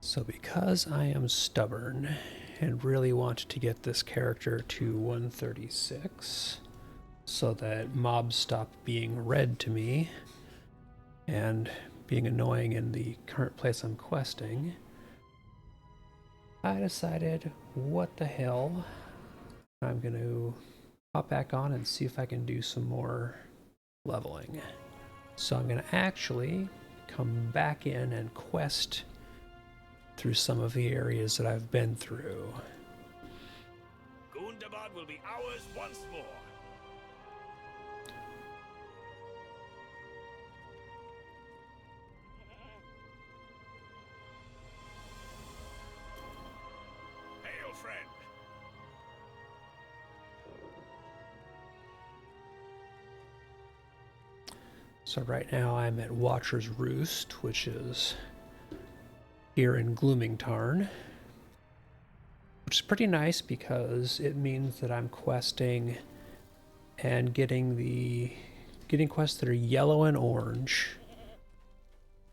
So because I am stubborn and really want to get this character to 136 so that mobs stop being red to me and being annoying in the current place I'm questing, I decided, what the hell, I'm going to hop back on and see if I can do some more leveling. So I'm going to actually come back in and quest through some of the areas that I've been through. Gundabad will be ours once more. Hail, friend. So right now I'm at Watcher's Roost, which is here in Gloomingtarn, which is pretty nice because it means that I'm questing and getting quests that are yellow and orange.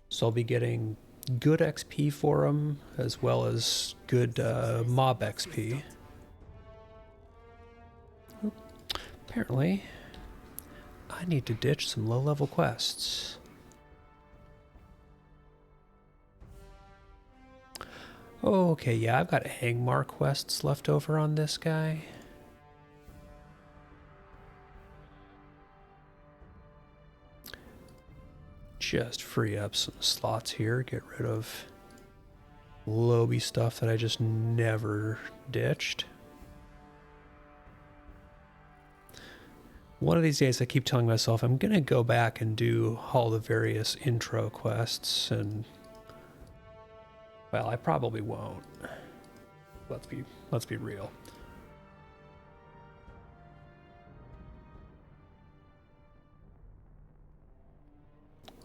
So I'll be getting good XP for them as well as good mob XP. Apparently, I need to ditch some low-level quests. Okay, yeah, I've got Angmar quests left over on this guy. Just free up some slots here, get rid of Lobby stuff that I just never ditched. One of these days I keep telling myself I'm gonna go back and do all the various intro quests, and well, I probably won't. Let's be real.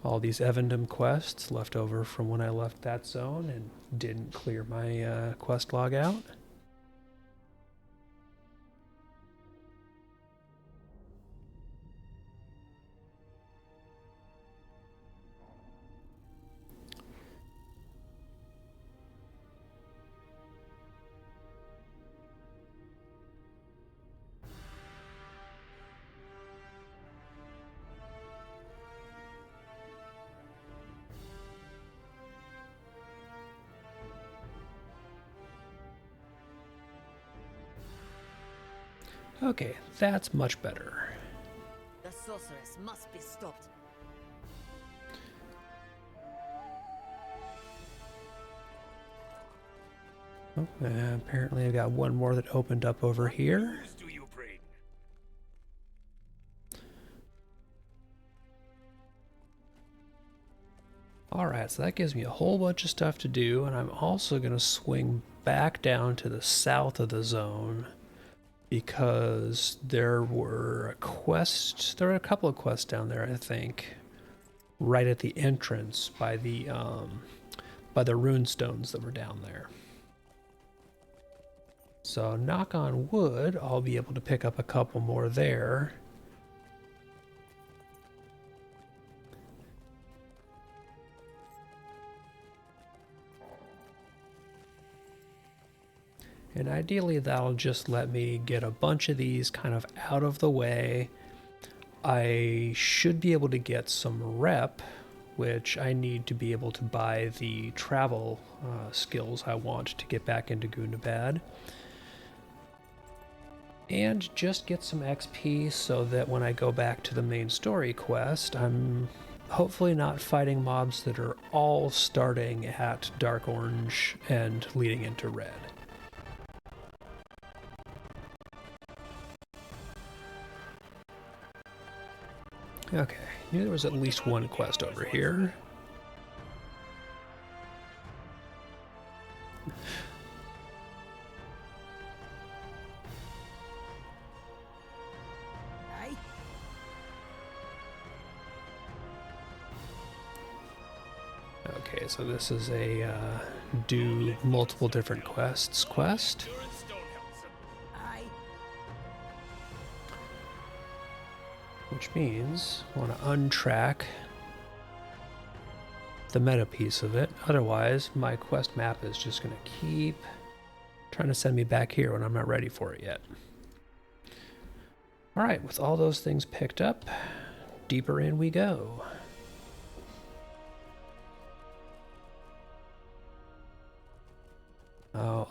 All these Evendom quests left over from when I left that zone and didn't clear my quest log out. Okay, that's much better. The sorceress must be stopped. Oh, apparently I got one more that opened up over here. Do you bring? Alright, so that gives me a whole bunch of stuff to do, and I'm also going to swing back down to the south of the zone because there were a couple of quests down there, I think, right at the entrance by the rune stones that were down there. So knock on wood, I'll be able to pick up a couple more there. And ideally that'll just let me get a bunch of these kind of out of the way. I should be able to get some rep, which I need to be able to buy the travel skills I want to get back into Gundabad. And just get some XP so that when I go back to the main story quest, I'm hopefully not fighting mobs that are all starting at dark orange and leading into red. Okay, knew there was at least one quest over here. Okay, so this is a do multiple different quests quest. Which means I want to untrack the meta piece of it. Otherwise, my quest map is just going to keep trying to send me back here when I'm not ready for it yet. All right, with all those things picked up, deeper in we go.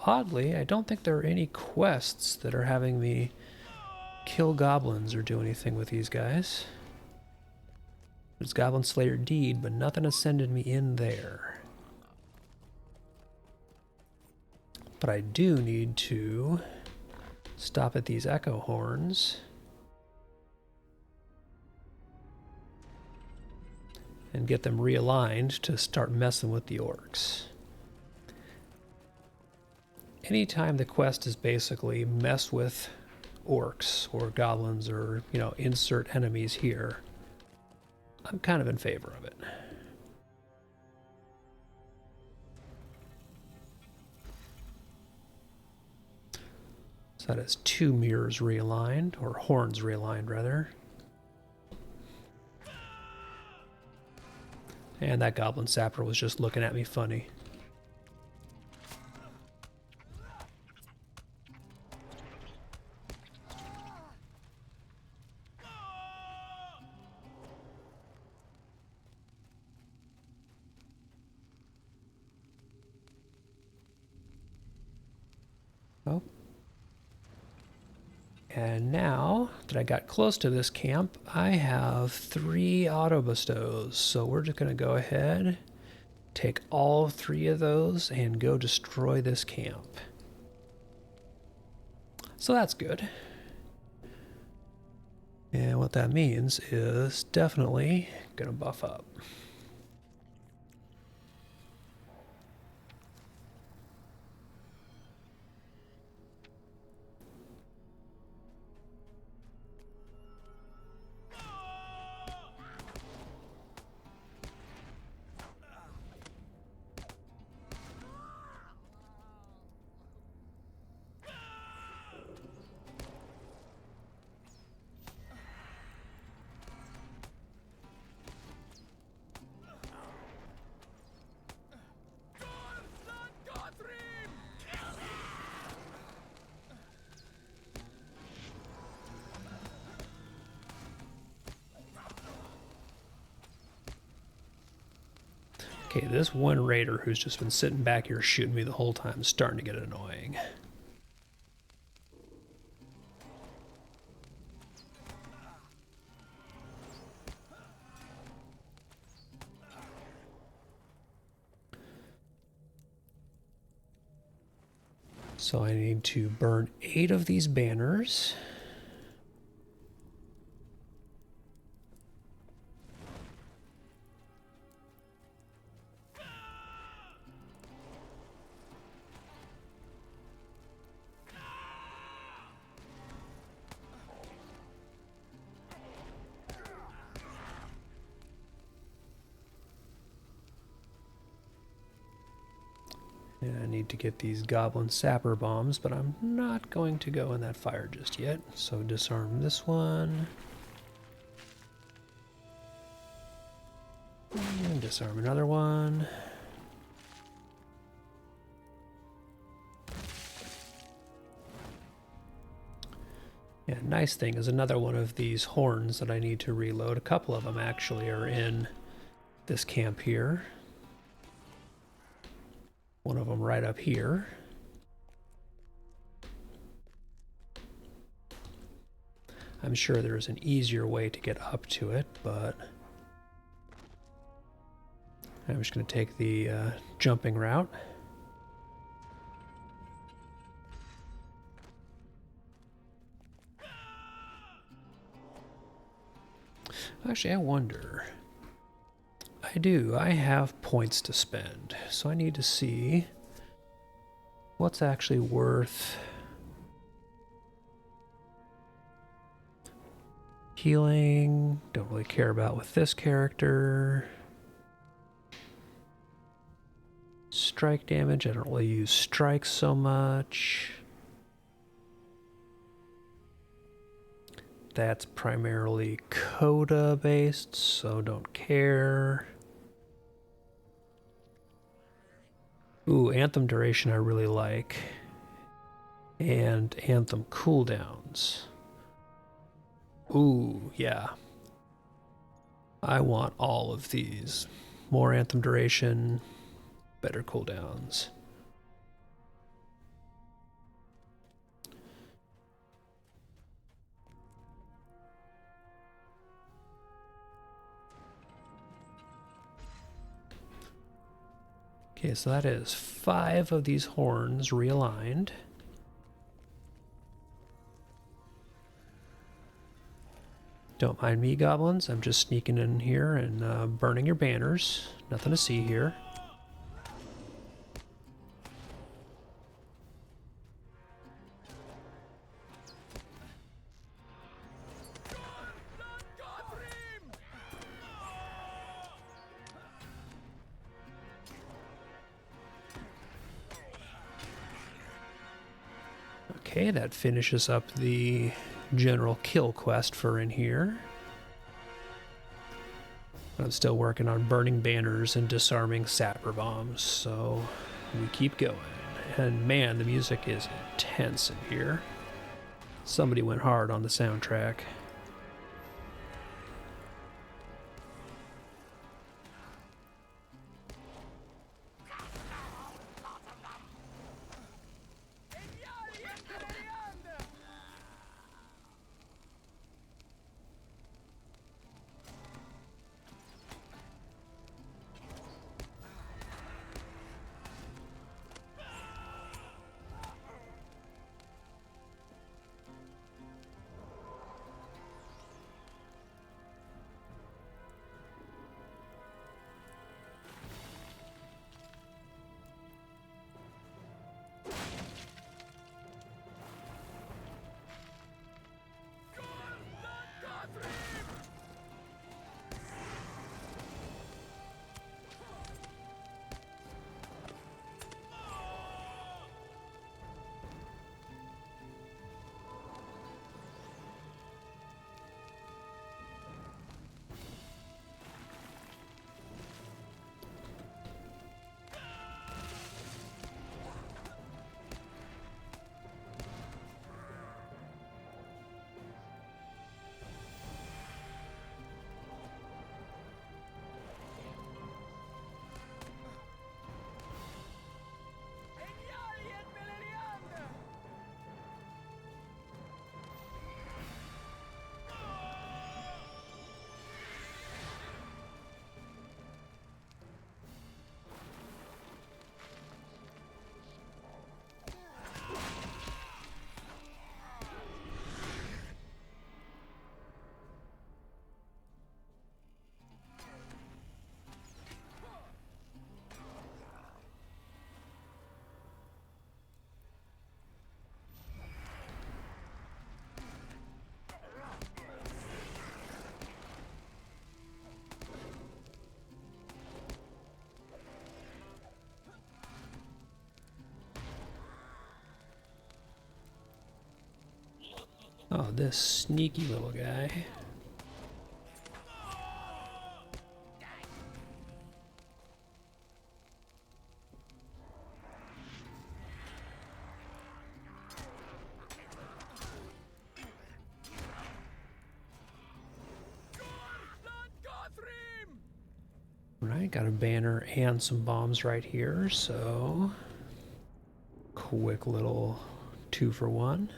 Oddly, I don't think there are any quests that are having me kill goblins or do anything with these guys. There's Goblin Slayer Deed, but nothing has sended me in there. But I do need to stop at these echo horns and get them realigned to start messing with the orcs. Anytime the quest is basically mess with orcs or goblins or, you know, insert enemies here, I'm kind of in favor of it. So that is 2 mirrors realigned, or horns realigned rather. And that goblin sapper was just looking at me funny. Oh. And now that I got close to this camp, I have 3 auto bestows. So we're just going to go ahead, take all 3 of those, and go destroy this camp. So that's good. And what that means is definitely going to buff up. Okay, this one raider who's just been sitting back here shooting me the whole time is starting to get annoying. So I need to burn 8 of these banners. And I need to get these goblin sapper bombs, but I'm not going to go in that fire just yet. So disarm this one. And disarm another one. Yeah, nice thing is another one of these horns that I need to reload. A couple of them actually are in this camp here. One of them right up here. I'm sure there's an easier way to get up to it, but I'm just going to take the jumping route. Actually, I wonder. I have points to spend, so I need to see what's actually worth healing. Don't really care about with this character. Strike damage, I don't really use strikes so much. That's primarily coda based, so don't care. Ooh, Anthem duration I really like. And Anthem cooldowns. Ooh, yeah. I want all of these. More Anthem duration, better cooldowns. Okay, so that is 5 of these horns realigned. Don't mind me, goblins. I'm just sneaking in here and burning your banners. Nothing to see here. Okay, that finishes up the general kill quest for in here. I'm still working on burning banners and disarming sapper bombs, so we keep going. And man, the music is intense in here. Somebody went hard on the soundtrack. Oh, this sneaky little guy. Alright, got a banner and some bombs right here, so quick little 2-for-1.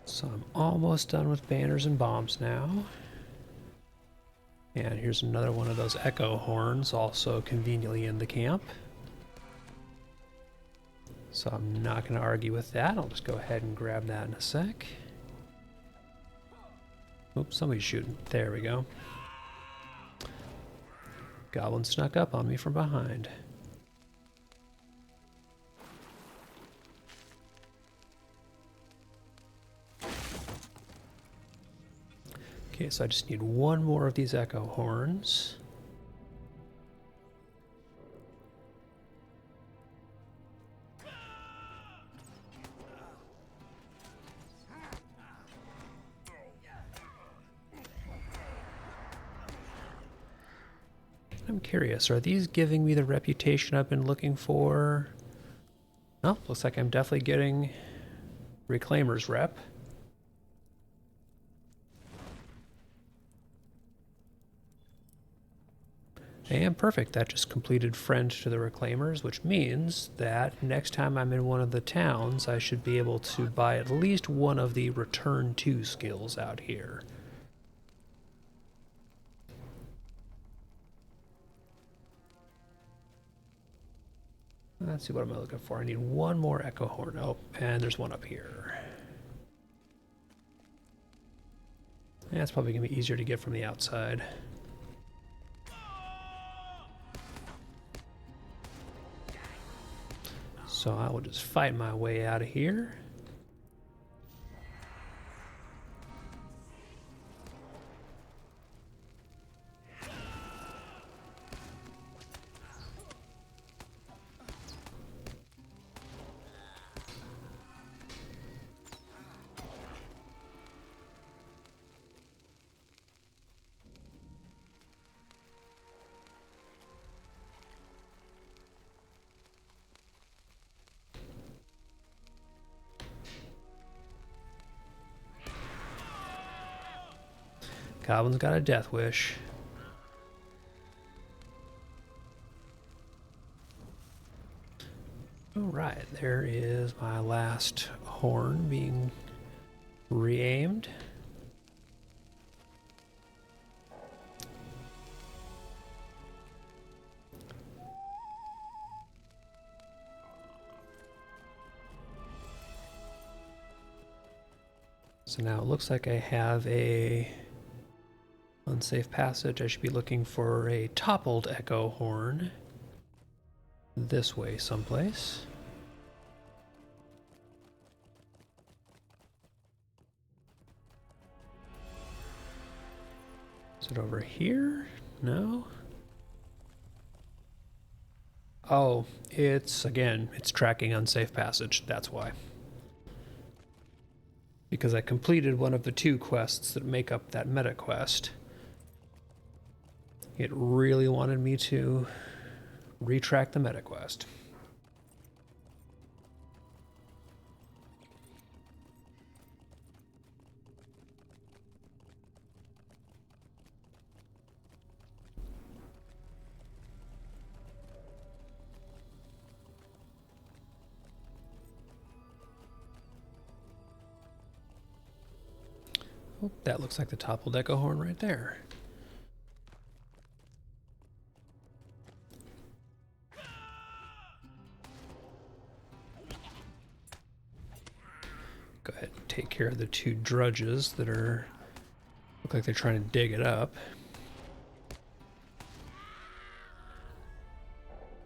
So I'm almost done with banners and bombs now. And here's another one of those echo horns, also conveniently in the camp. So I'm not going to argue with that. I'll just go ahead and grab that in a sec. Oops, somebody's shooting. There we go. Goblin snuck up on me from behind. Okay, so I just need one more of these echo horns. I'm curious, are these giving me the reputation I've been looking for? Oh, looks like I'm definitely getting Reclaimer's rep. And perfect, that just completed Friend to the Reclaimers, which means that next time I'm in one of the towns, I should be able to buy at least one of the Return To skills out here. Let's see, what am I looking for? I need one more echo horn. Oh, and there's one up here. Yeah, it's probably going to be easier to get from the outside. So I will just fight my way out of here. Goblin's got a death wish. Alright, there is my last horn being re-aimed. So now it looks like I have a unsafe passage. I should be looking for a toppled echo horn this way someplace. Is it over here? No. Oh, it's tracking unsafe passage. That's why. Because I completed one of the 2 quests that make up that meta quest. It really wanted me to retrack the meta quest. Oh, that looks like the toppled echo horn right there. Go ahead and take care of the 2 drudges that look like they're trying to dig it up.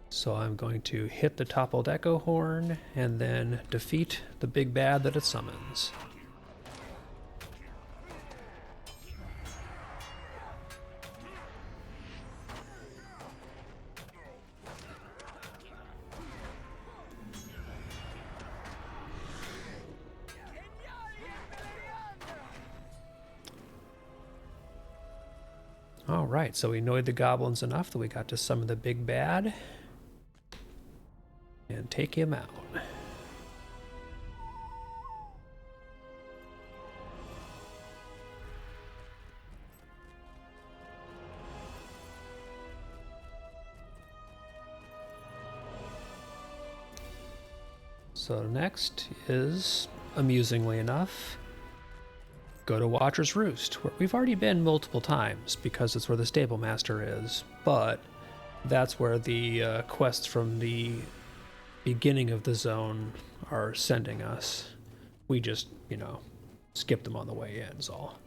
So I'm going to hit the toppled echo horn and then defeat the big bad that it summons. Alright, so we annoyed the goblins enough that we got to summon the big bad and take him out. So next is, amusingly enough, go to Watcher's Roost, where we've already been multiple times because it's where the Stable Master is, but that's where the quests from the beginning of the zone are sending us. We just, skip them on the way in, is all.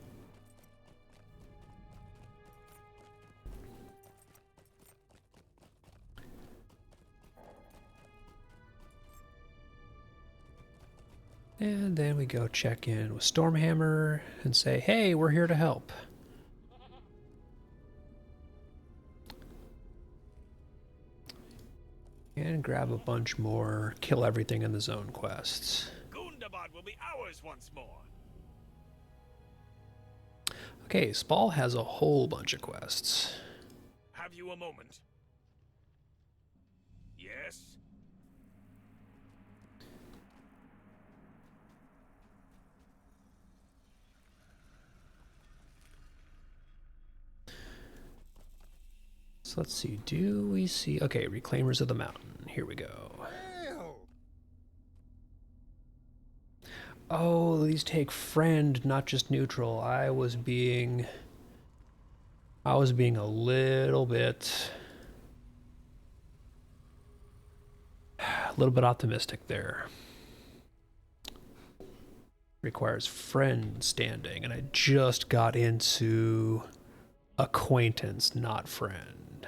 And then we go check in with Stormhammer and say, hey, we're here to help. And grab a bunch more kill everything in the zone quests. Gundabad will be ours once more. Okay, Spall has a whole bunch of quests. Have you a moment? Yes? So let's see, do we see... Okay, Reclaimers of the Mountain. Here we go. Oh, these take friend, not just neutral. I was being a little bit optimistic there. Requires friend standing, and I just got into acquaintance, not friend.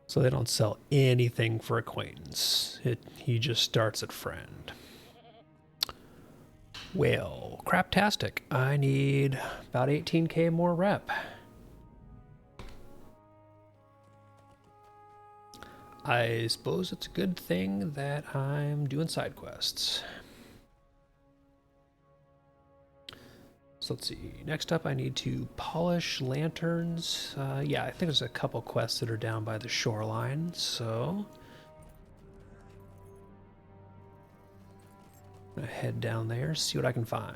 So they don't sell anything for acquaintance. He just starts at friend. Well, craptastic. I need about 18k more rep. I suppose it's a good thing that I'm doing side quests. So let's see. Next up, I need to polish lanterns. Yeah, I think there's a couple quests that are down by the shoreline, so I'm gonna head down there, see what I can find.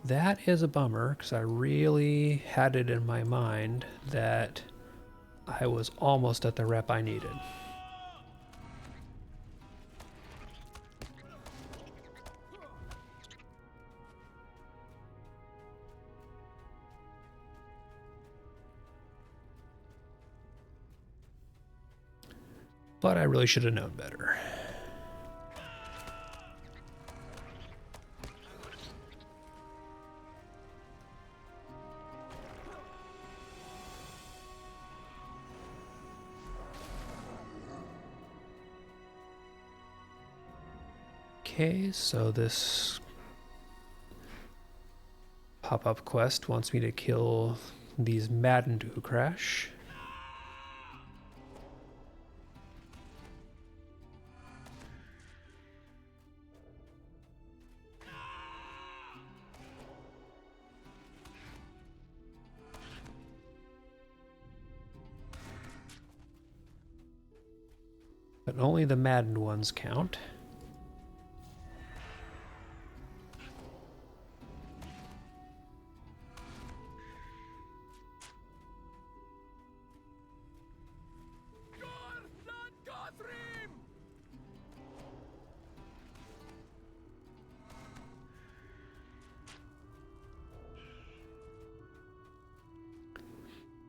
That is a bummer, because I really had it in my mind that I was almost at the rep I needed. But I really should have known better. Okay, so this pop-up quest wants me to kill these maddened who crash. But only the maddened ones count.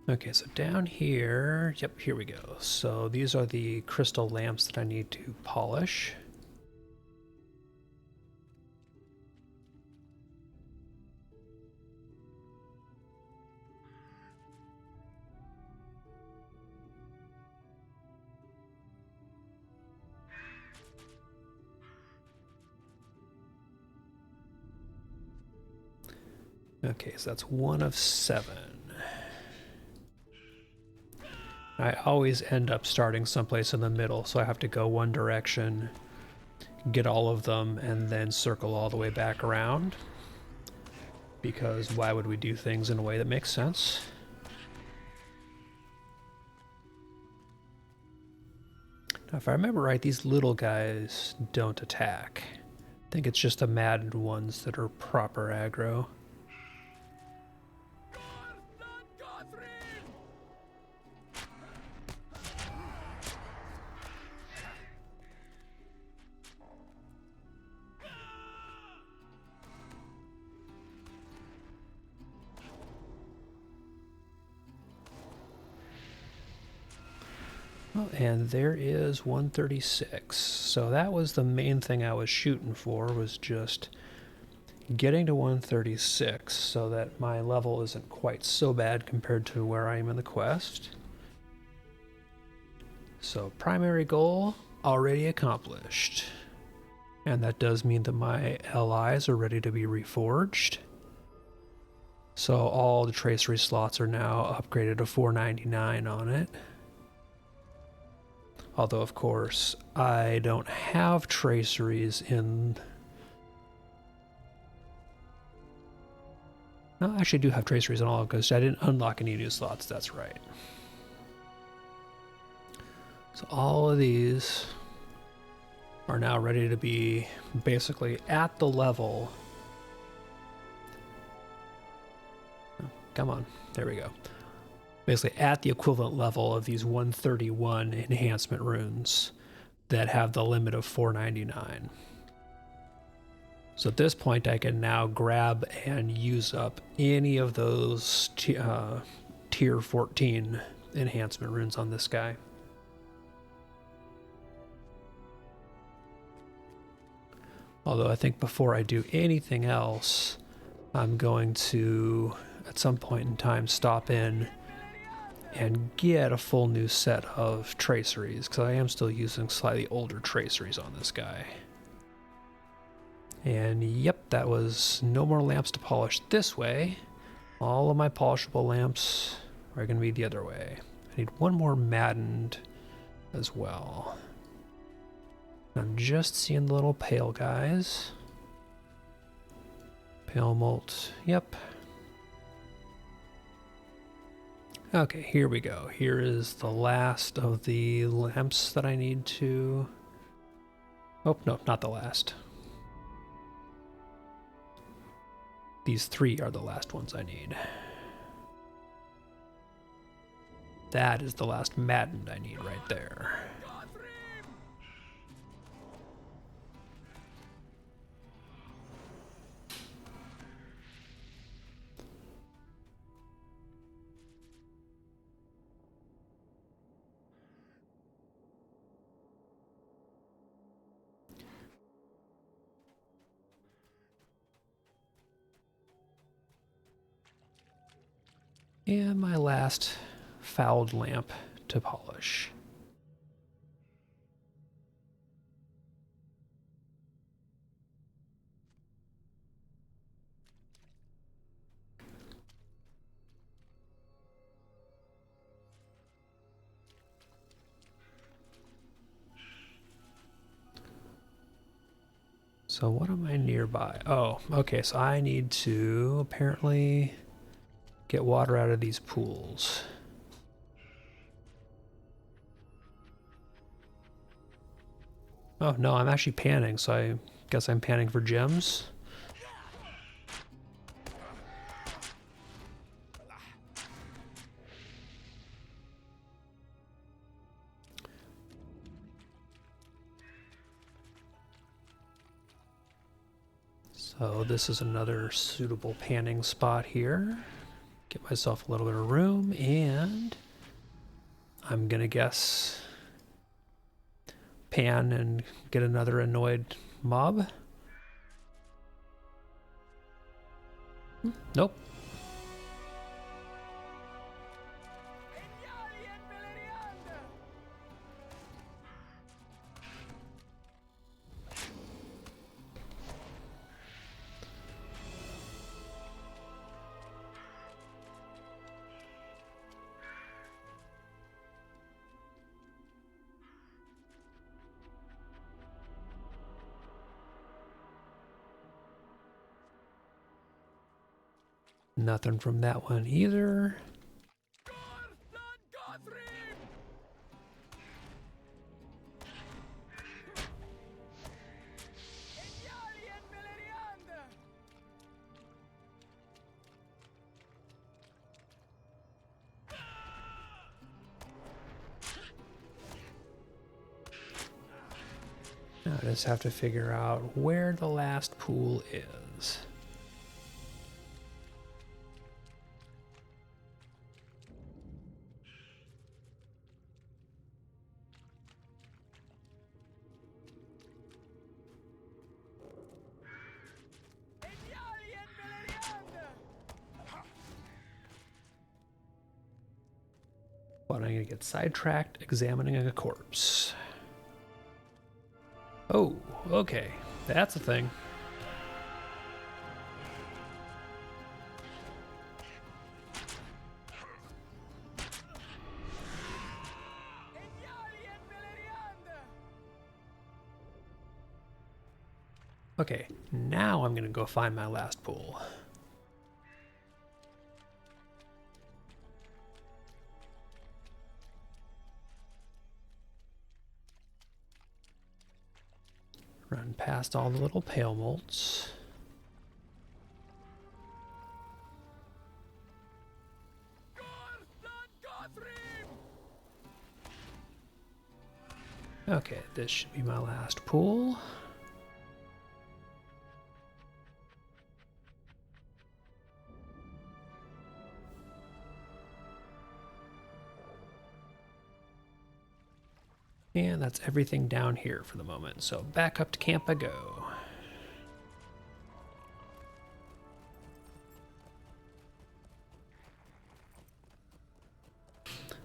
Okay, so down here, yep, here we go. So these are the crystal lamps that I need to polish. Okay, so that's 1 of 7. I always end up starting someplace in the middle, so I have to go one direction, get all of them, and then circle all the way back around. Because why would we do things in a way that makes sense? Now, if I remember right, these little guys don't attack. I think it's just the maddened ones that are proper aggro. Oh, and there is 136. So that was the main thing I was shooting for, was just getting to 136 so that my level isn't quite so bad compared to where I am in the quest. So primary goal already accomplished. And that does mean that my allies are ready to be reforged. So all the tracery slots are now upgraded to 499 on it. Although, of course, I don't have traceries in... No, I actually do have traceries in all because I didn't unlock any new slots, that's right. So all of these are now ready to be basically at the level. Oh, come on, there we go. Basically at the equivalent level of these 131 enhancement runes that have the limit of 499. So at this point I can now grab and use up any of those tier 14 enhancement runes on this guy. Although I think before I do anything else, I'm going to, at some point in time, stop in and get a full new set of traceries, because I am still using slightly older traceries on this guy. And yep, that was no more lamps to polish this way. All of my polishable lamps are going to be the other way. I need one more maddened as well. I'm just seeing the little pale guys. Pale molt, yep. Okay, here we go. Here is the last of the lamps that I need to... Oh, no, not the last. These three are the last ones I need. That is the last maddened I need right there. And my last fouled lamp to polish. So what am I nearby? Oh, okay, so I need to apparently get water out of these pools. Oh, no, I'm actually panning, so I guess I'm panning for gems. So this is another suitable panning spot here. Get myself a little bit of room, and I'm gonna guess pan and get another annoyed mob. Nope. Nothing from that one either. Now I just have to figure out where the last pool is. But I'm going to get sidetracked examining a corpse. Oh, okay. That's a thing. Okay, now I'm going to go find my last pool. Run past all the little pale molts. Okay, this should be my last pool. And that's everything down here for the moment. So back up to camp I go.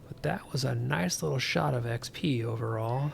But that was a nice little shot of XP overall.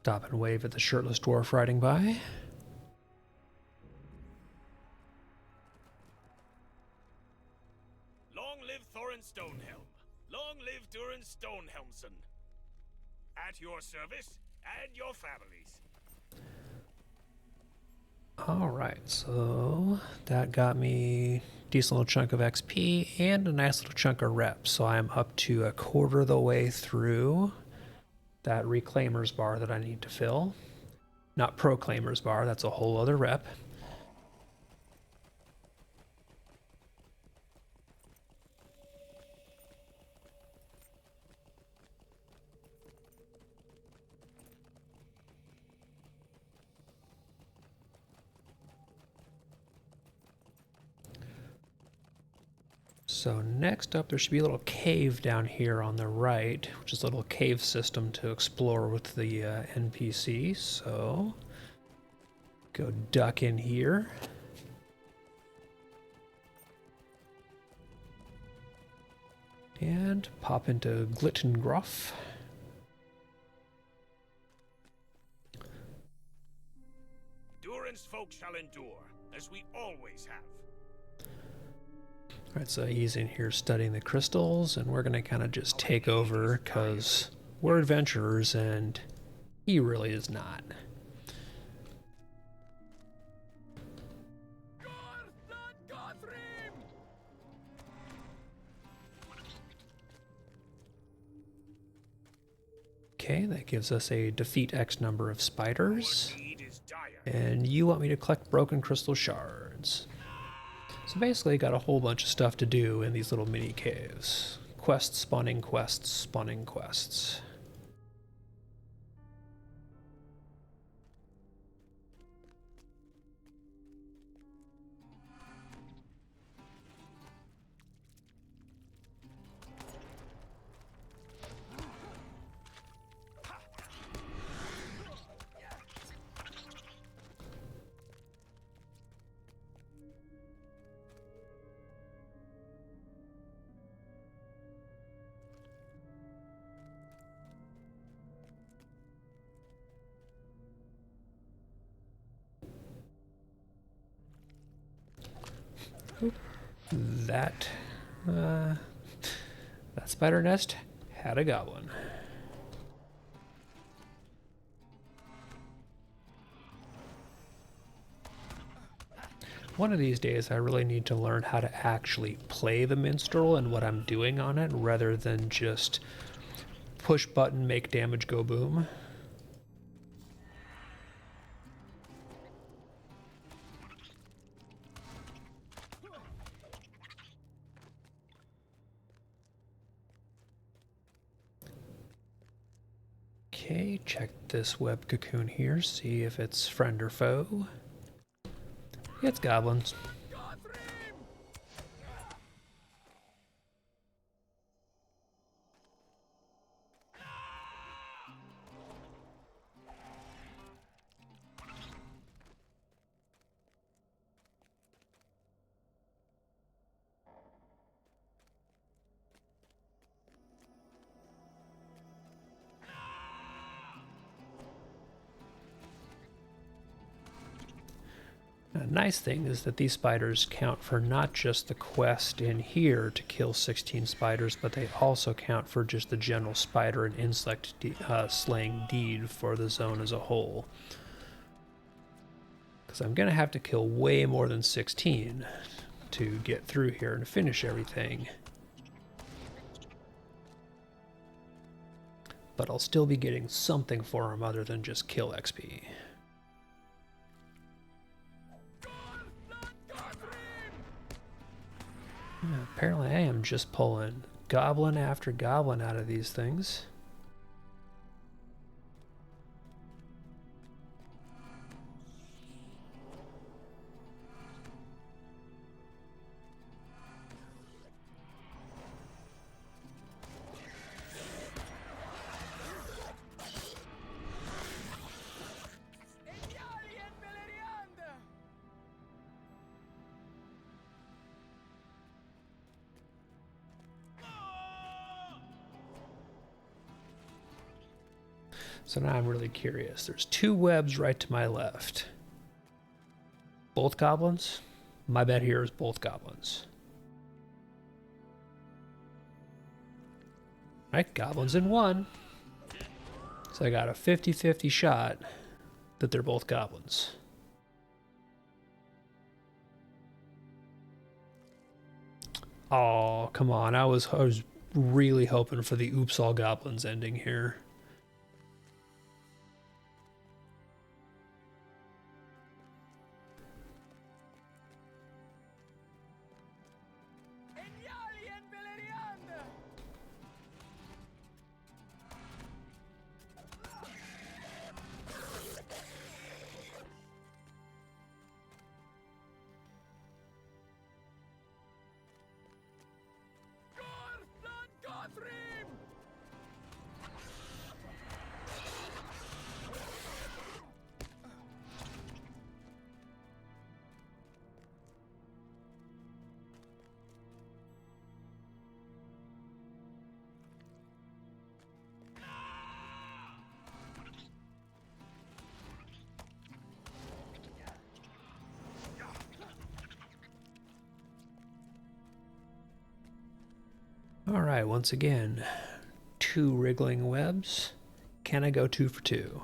Stop and wave at the shirtless dwarf riding by. Long live Thorin Stonehelm. Long live Durin Stonehelmson. At your service and your families. Alright, so that got me a decent little chunk of XP and a nice little chunk of reps. So I'm up to a quarter of the way through that Reclaimer's bar that I need to fill. Not Proclaimer's bar, that's a whole other rep. So next up, there should be a little cave down here on the right, which is a little cave system to explore with the NPC. So go duck in here. And pop into Glittengroff. Durin's folk shall endure, as we always have. Alright, so he's in here studying the crystals, and we're going to kind of just take over because we're adventurers and he really is not. Okay, that gives us a defeat X number of spiders. And you want me to collect broken crystal shards. So basically, got a whole bunch of stuff to do in these little mini caves. Quests, spawning quests, spawning quests. That spider nest had a goblin. One of these days I really need to learn how to actually play the minstrel and what I'm doing on it rather than just push button, make damage, go boom. Okay, check this web cocoon here, see if it's friend or foe. It's goblins. A nice thing is that these spiders count for not just the quest in here to kill 16 spiders, but they also count for just the general spider and insect slaying deed for the zone as a whole. Because I'm going to have to kill way more than 16 to get through here and finish everything. But I'll still be getting something for them other than just kill XP. Apparently I am just pulling goblin after goblin out of these things. So now I'm really curious. There's two webs right to my left. Both goblins? My bet here is both goblins. Right, goblins in one. So I got a 50-50 shot that they're both goblins. Oh, come on. I was really hoping for the oops all goblins ending here. All right, once again, 2 wriggling webs. Can I go 2 for 2?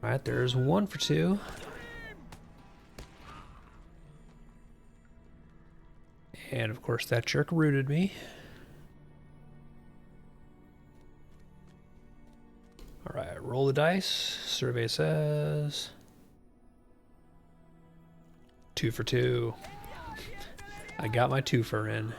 All right, there's 1 for 2. And of course that jerk rooted me. All right, roll the dice. Survey says 2 for 2. I got my twofer in.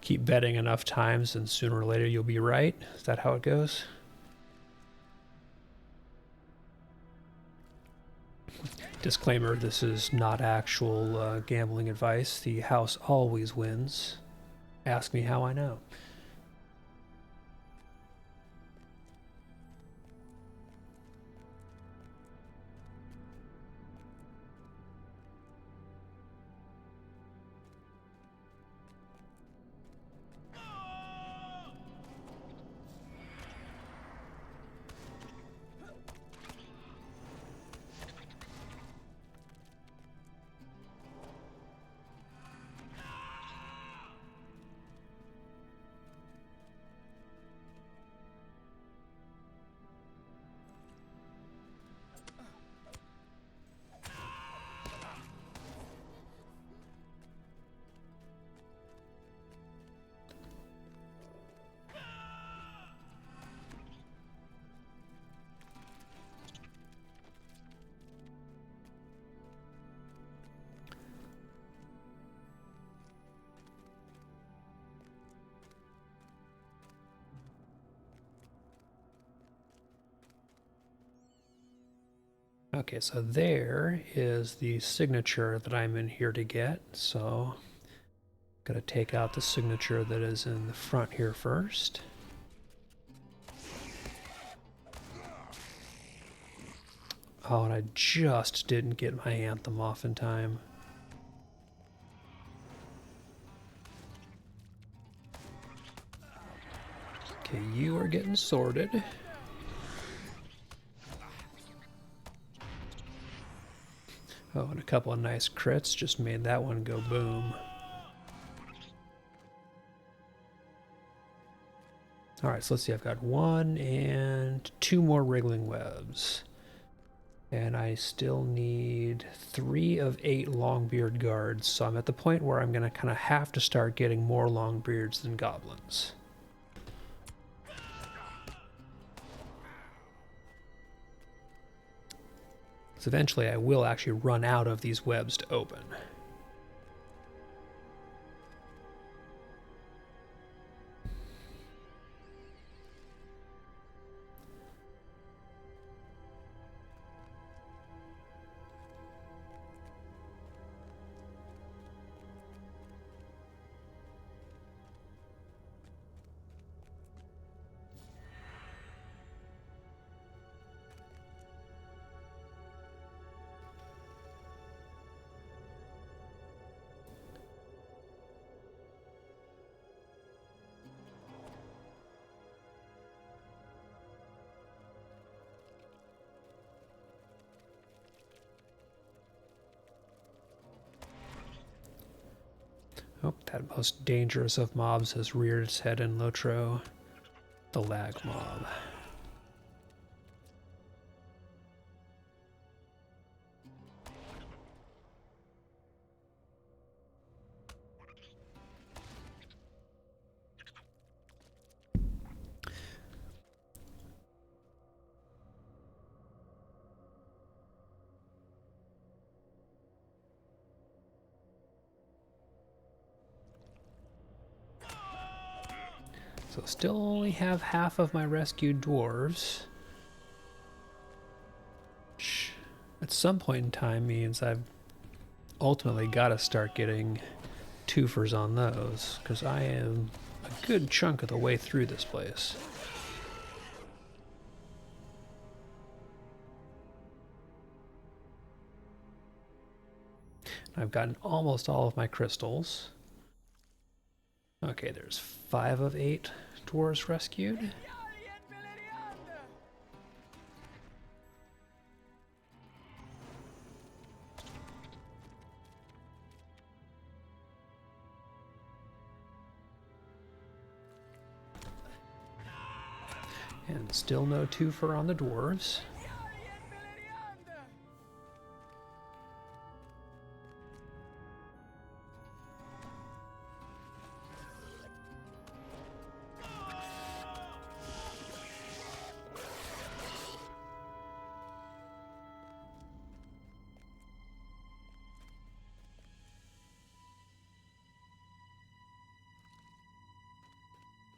Keep betting enough times and sooner or later you'll be right. Is that how it goes? Disclaimer, this is not actual gambling advice. The house always wins. Ask me how I know. Okay, so there is the signature that I'm in here to get. So, gotta take out the signature that is in the front here first. Oh, and I just didn't get my anthem off in time. Okay, you are getting sorted. Oh, and a couple of nice crits just made that one go boom. Alright, so let's see, I've got 1 and 2 more wriggling webs. And I still need 3 of 8 Longbeard guards, so I'm at the point where I'm going to kind of have to start getting more Longbeards than goblins. So eventually I will actually run out of these webs to open. Oh, that most dangerous of mobs has reared its head in Lotro. The lag mob. So still only have half of my rescued dwarves. Which at some point in time means I've ultimately got to start getting twofers on those, because I am a good chunk of the way through this place. I've gotten almost all of my crystals. Okay, there's 5 of 8 dwarves rescued. And still no twofer on the dwarves.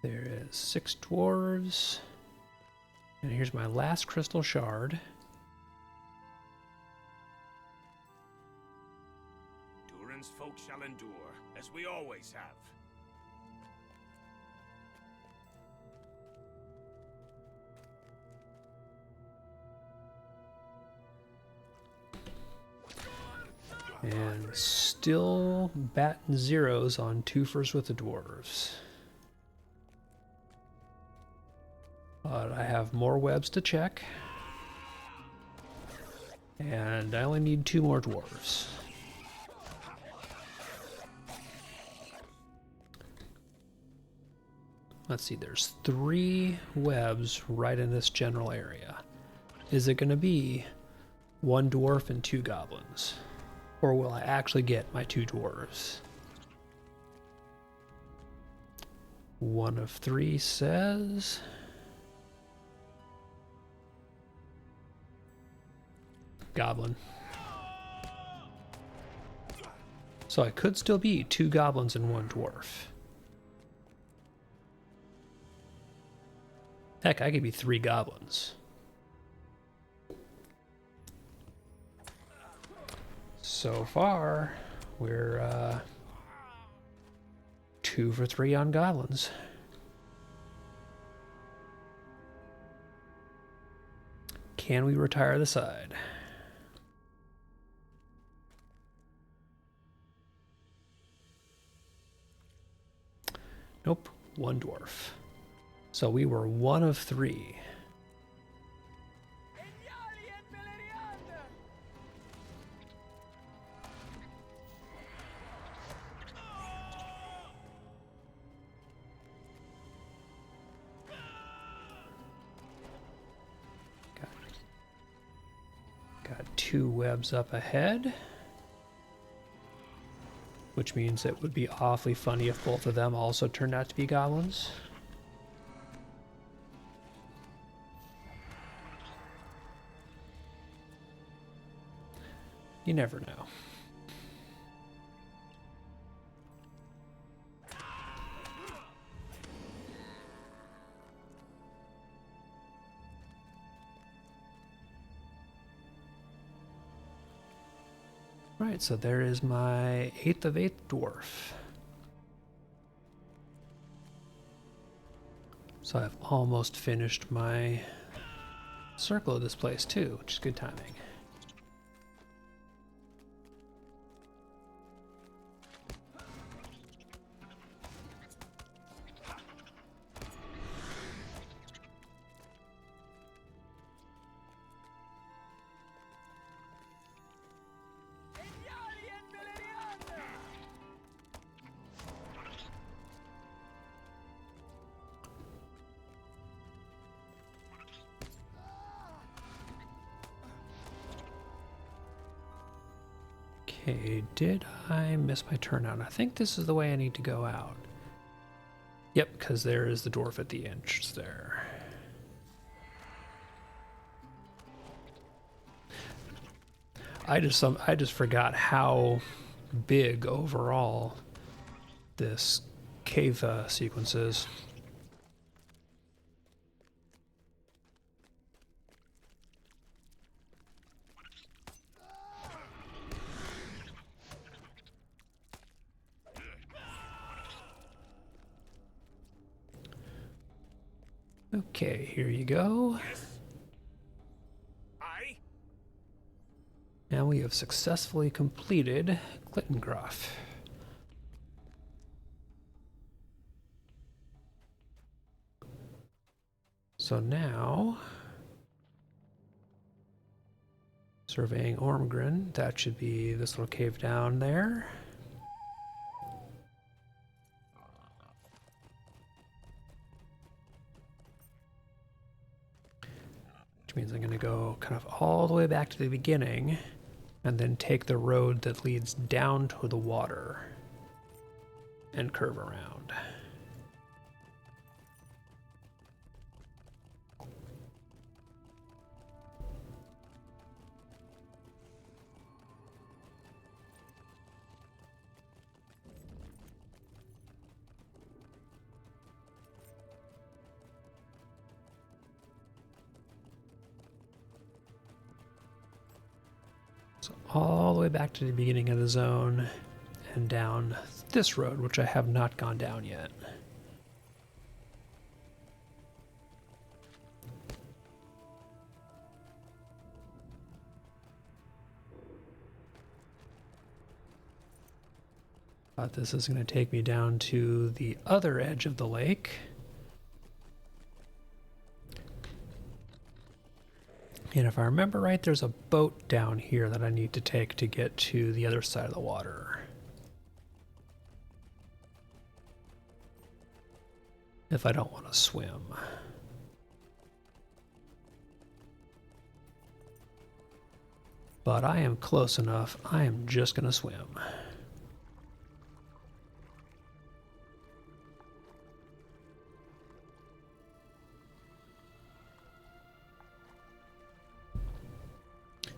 There is 6 dwarves. And here's my last crystal shard. Durin's folk shall endure, as we always have. And still batting zeros on twofers with the dwarves. But I have more webs to check. And I only need 2 more dwarves. Let's see, there's 3 webs right in this general area. Is it going to be 1 dwarf and 2 goblins? Or will I actually get my 2 dwarves? 1 of 3 says... goblin. So I could still be 2 goblins and 1 dwarf. Heck, I could be 3 goblins. So far, we're 2 for 3 on goblins. Can we retire the side? Nope, 1 dwarf. So we were 1 of 3. Got 2 webs up ahead, which means it would be awfully funny if both of them also turned out to be goblins. You never know. Right, so there is my 8th of 8th dwarf. So I've almost finished my circle of this place too, which is good timing. Okay, did I miss my turn out? I think this is the way I need to go out. Yep, because there is the dwarf at the entrance there. I just forgot how big overall this cave sequence is. Okay, here you go. Aye. Now we have successfully completed Glittengroff. So now, surveying Ormgren, that should be this little cave down there. Which means I'm going to go kind of all the way back to the beginning and then take the road that leads down to the water and curve around. So all the way back to the beginning of the zone and down this road, which I have not gone down yet. But this is going to take me down to the other edge of the lake. And if I remember right, there's a boat down here that I need to take to get to the other side of the water. If I don't want to swim. But I am close enough, I am just going to swim.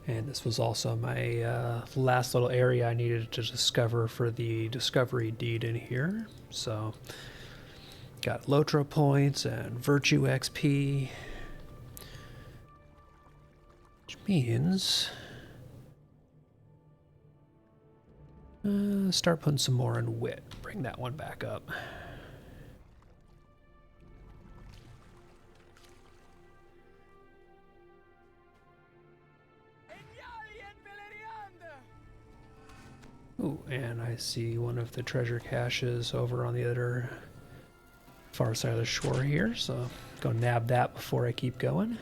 And this was also my last little area I needed to discover for the discovery deed in here. So, got Lotro points and Virtue XP. Which means Start putting some more in wit. Bring that one back up. Ooh, and I see one of the treasure caches over on the other far side of the shore here, so go nab that before I keep going.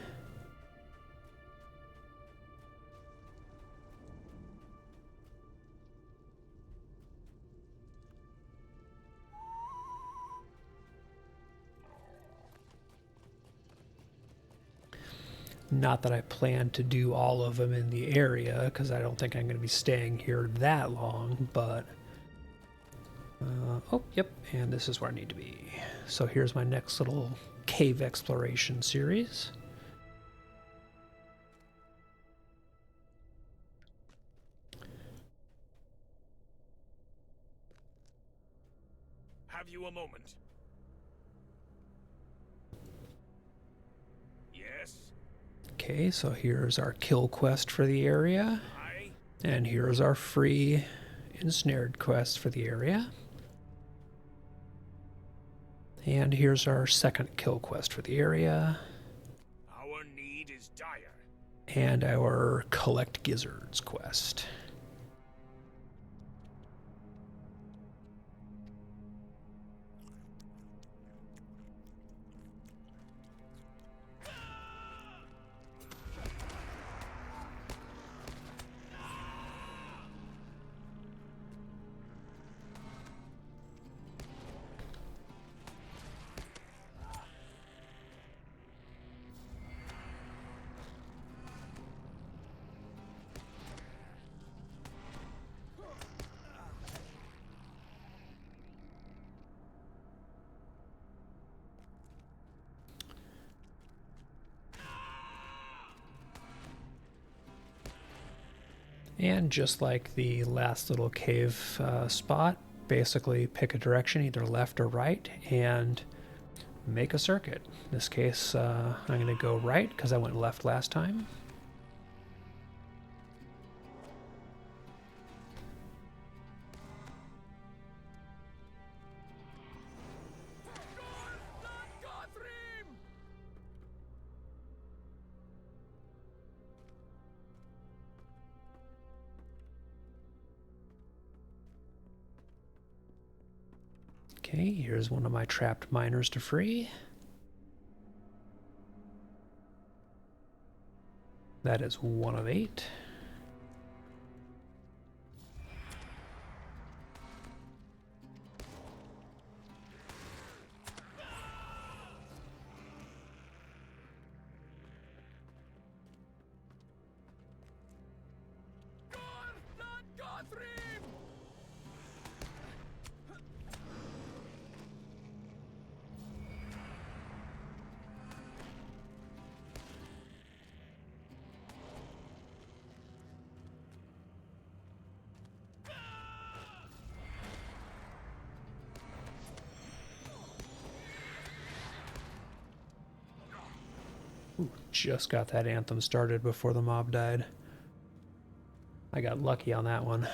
Not that I plan to do all of them in the area, because I don't think I'm going to be staying here that long, but... oh, yep, and this is where I need to be. So here's my next little cave exploration series. Have you a moment? Yes? Okay, so here's our kill quest for the area. Aye? And here's our free ensnared quest for the area. And here's our second kill quest for the area. Our need is dire. And our collect gizzards quest. And just like the last little cave spot, basically pick a direction, either left or right, and make a circuit. In this case, I'm going to go right because I went left last time. Okay, here's one of my trapped miners to free. That is 1 of 8. Ooh, just got that anthem started before the mob died. I got lucky on that one.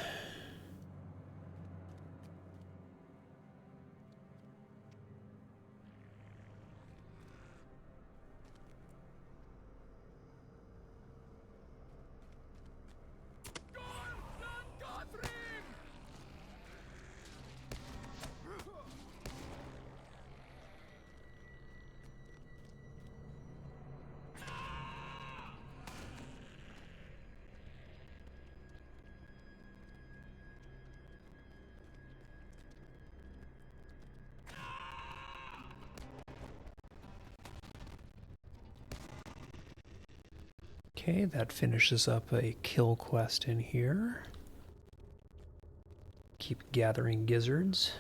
Okay, that finishes up a kill quest in here. Keep gathering gizzards.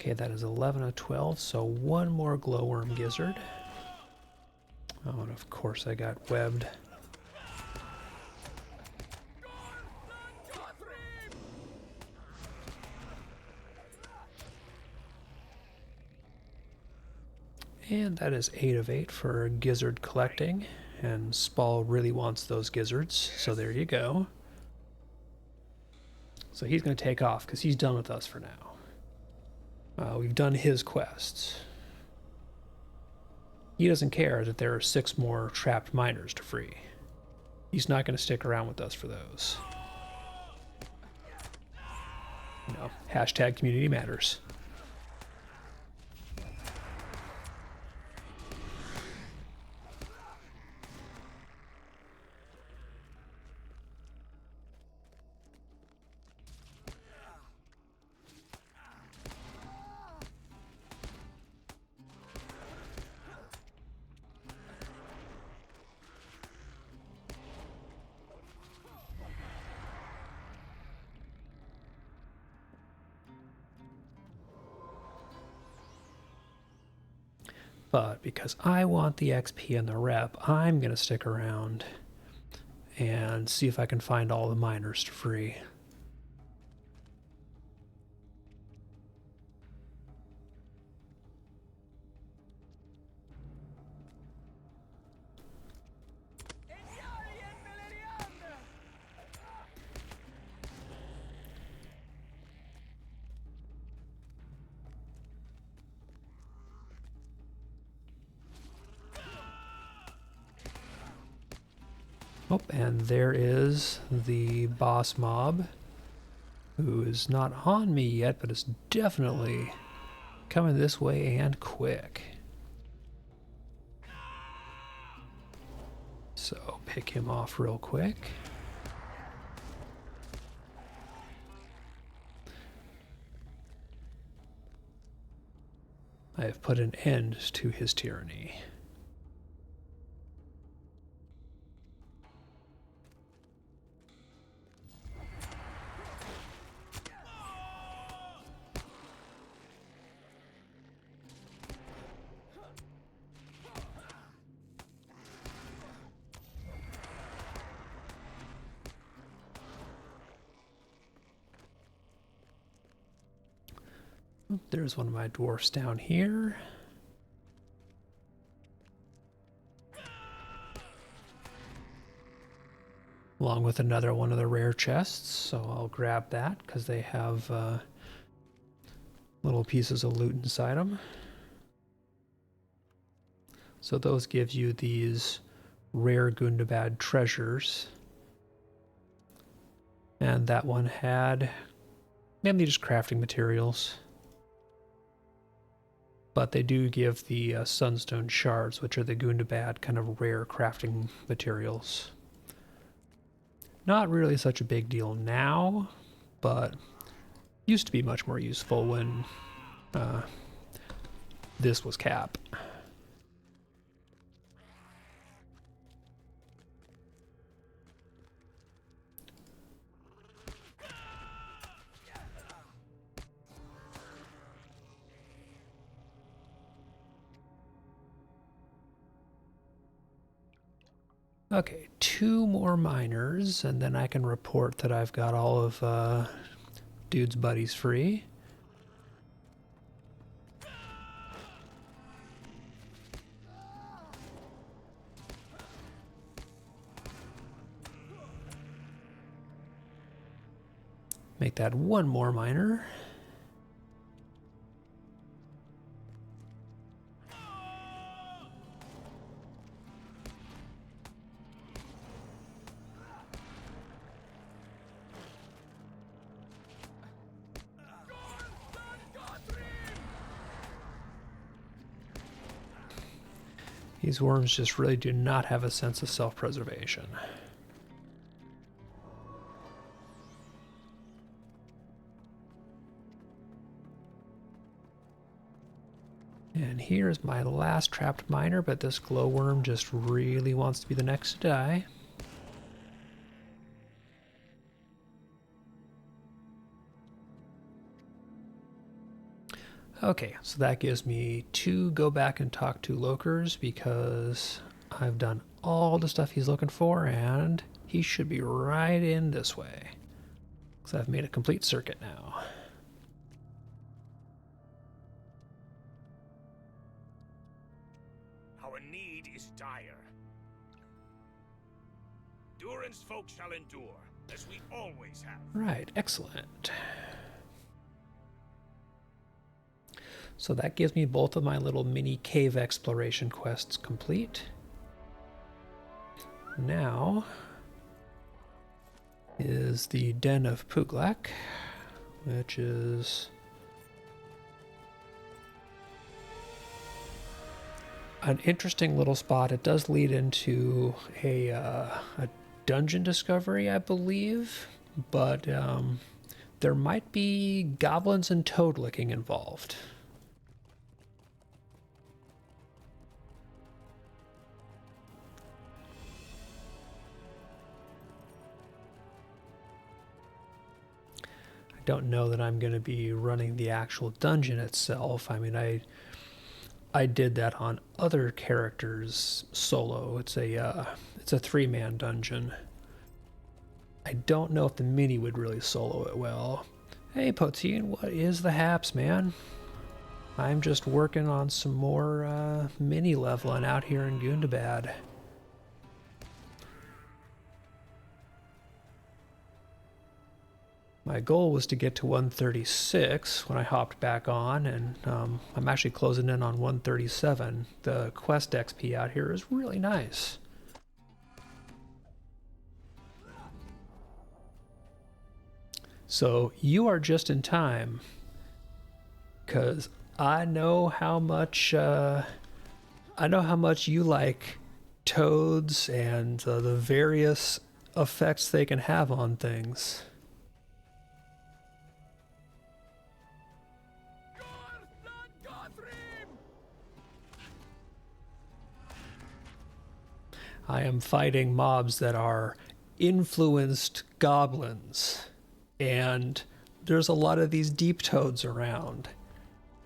Okay, that is 11 of 12, so one more glowworm gizzard. Oh, and of course I got webbed. And that is 8 of 8 for gizzard collecting. And Spall really wants those gizzards, so there you go. So he's going to take off because he's done with us for now. We've done his quests. He doesn't care that there are 6 more trapped miners to free. He's not going to stick around with us for those. You know, hashtag community matters. But because I want the XP and the rep, I'm going to stick around and see if I can find all the miners to free. Oh, and there is the boss mob, who is not on me yet, but is definitely coming this way and quick. So pick him off real quick. I have put an end to his tyranny. There's one of my dwarfs down here. Along with another one of the rare chests, so I'll grab that because they have little pieces of loot inside them. So those give you these rare Gundabad treasures. And that one had mainly just crafting materials. But they do give the sunstone shards, which are the Gundabad kind of rare crafting materials. Not really such a big deal now, but used to be much more useful when this was cap. Okay, 2 more miners, and then I can report that I've got all of Dude's buddies free. Make that 1 more miner. These worms just really do not have a sense of self-preservation. And here's my last trapped miner, but this glowworm just really wants to be the next to die. Okay, so that gives me 2 go back and talk to Lokers because I've done all the stuff he's looking for, and he should be right in this way. Because I've made a complete circuit now. Our need is dire. Durin's folk shall endure, as we always have. Right, excellent. So that gives me both of my little mini cave exploration quests complete. Now is the Den of Puglak, which is an interesting little spot. It does lead into a dungeon discovery, I believe, but there might be goblins and toad licking involved. I don't know that I'm going to be running the actual dungeon itself. I mean, I did that on other characters solo. It's a 3-man dungeon. I don't know if the mini would really solo it well. Hey Poteen, what is the haps, man? I'm just working on some more mini leveling out here in Gundabad. My goal was to get to 136 when I hopped back on, and I'm actually closing in on 137. The quest XP out here is really nice. So you are just in time, because I know how much you like toads and the various effects they can have on things. I am fighting mobs that are influenced goblins, and there's a lot of these deep toads around.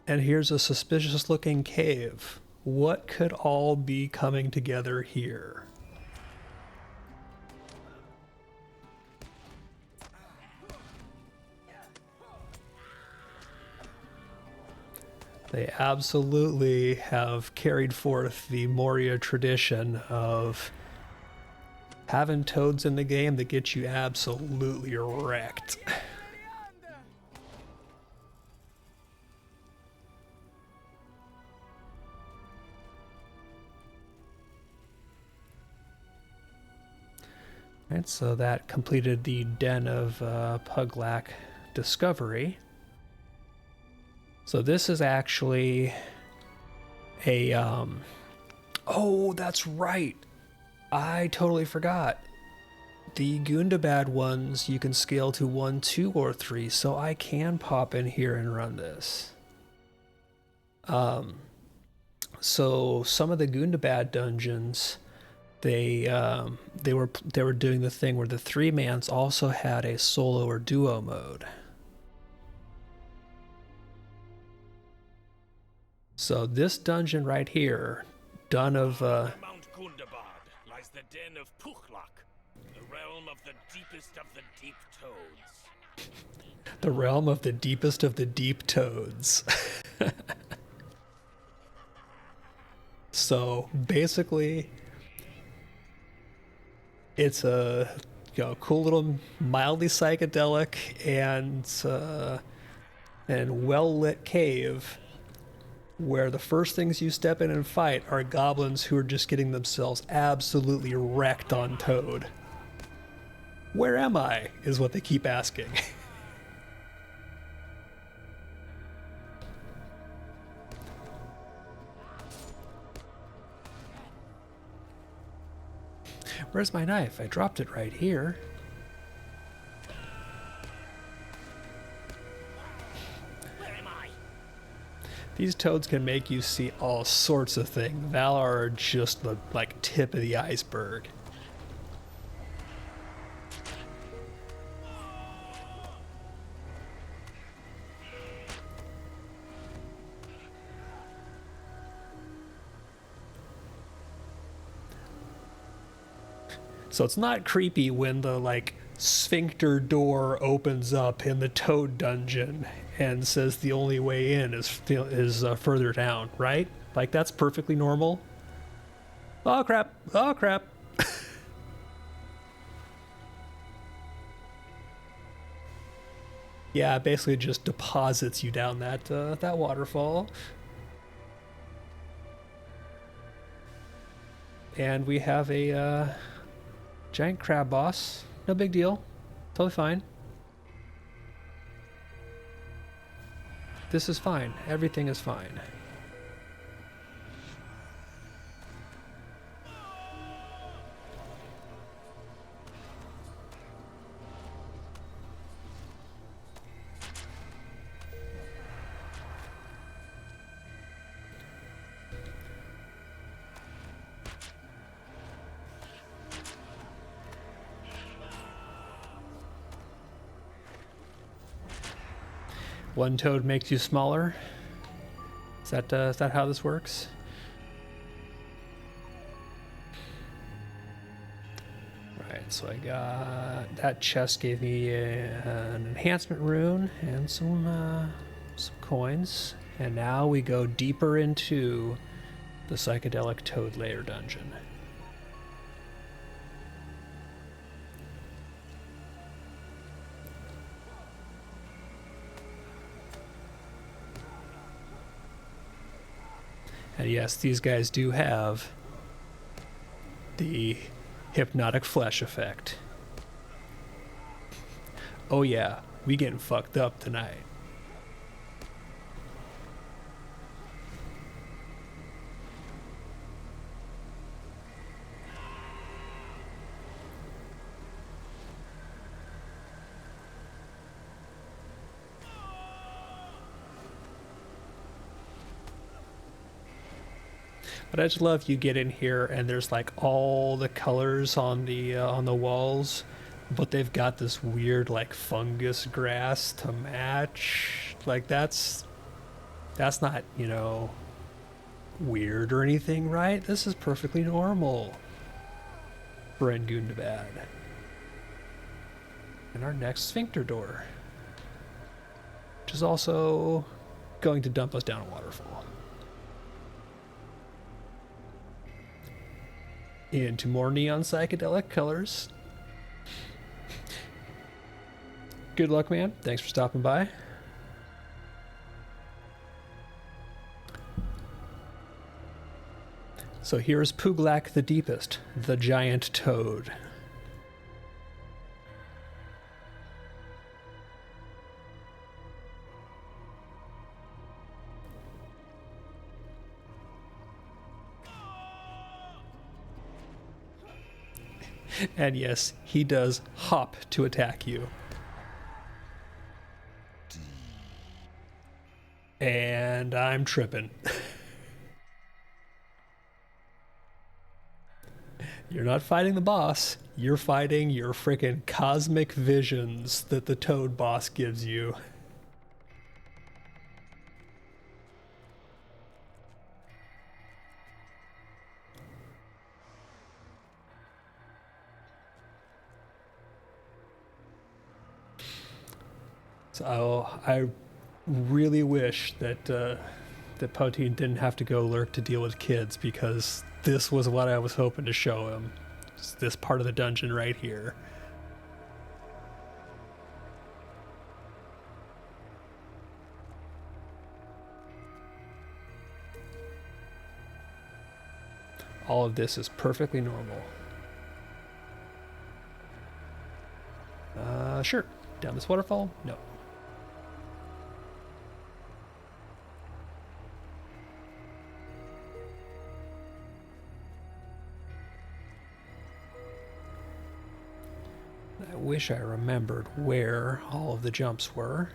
And here's a suspicious looking cave. What could all be coming together here? They absolutely have carried forth the Moria tradition of having toads in the game that get you absolutely wrecked. And so that completed the Den of Puglak discovery. So this is actually a, oh, that's right. I totally forgot. The Gundabad ones you can scale to 1, 2, or 3, so I can pop in here and run this. So some of the Gundabad dungeons, they were doing the thing where the 3-mans also had a solo or duo mode. So this dungeon right here, done of Mount Gundabad lies the Den of Puglak, the realm of the deepest of the deep toads. the realm of the deepest of the deep toads. So basically, it's a cool little mildly psychedelic and well-lit cave where the first things you step in and fight are goblins who are just getting themselves absolutely wrecked on toad. Where am I? Is what they keep asking. Where's my knife? I dropped it right here. Where am I? These toads can make you see all sorts of things. Valar are just the tip of the iceberg. So it's not creepy when the like sphincter door opens up in the Toad dungeon and says the only way in is further down, right? Like that's perfectly normal. Oh crap! Oh crap! Yeah, it basically just deposits you down that waterfall. And we have a giant crab boss. No big deal. Totally fine. This is fine. Everything is fine. One toad makes you smaller. Is that how this works? Right, so I got that chest gave me an enhancement rune and some coins, and now we go deeper into the psychedelic toad lair dungeon. And yes, these guys do have the hypnotic flesh effect. Oh yeah, we getting fucked up tonight. But I just love you get in here and there's like all the colors on the walls, but they've got this weird like fungus grass to match. Like that's not, you know, weird or anything, right? This is perfectly normal for in Gundabad. And our next sphincter door, which is also going to dump us down a waterfall. Into more neon psychedelic colors. Good luck, man. Thanks for stopping by. So here's Puglak the Deepest, the giant toad. And yes, he does hop to attack you. And I'm tripping. You're not fighting the boss. You're fighting your frickin' cosmic visions that the Toad boss gives you. So I really wish that that Poutine didn't have to go lurk to deal with kids, because this was what I was hoping to show him. It's this part of the dungeon right here. All of this is perfectly normal. Sure. Down this waterfall? No. I wish I remembered where all of the jumps were.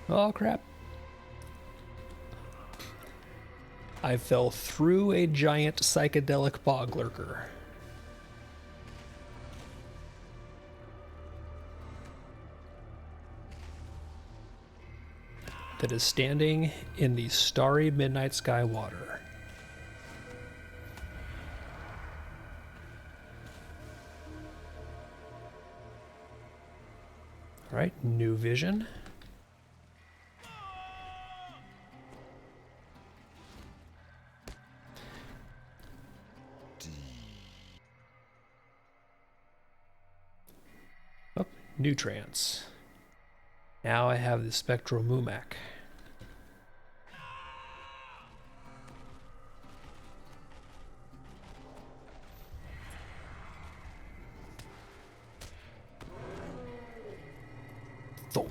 Oh crap. I fell through a giant psychedelic bog lurker. That is standing in the starry midnight sky water. All right, new vision. Oh, new trance. Now I have the spectral Mumak. Thunk.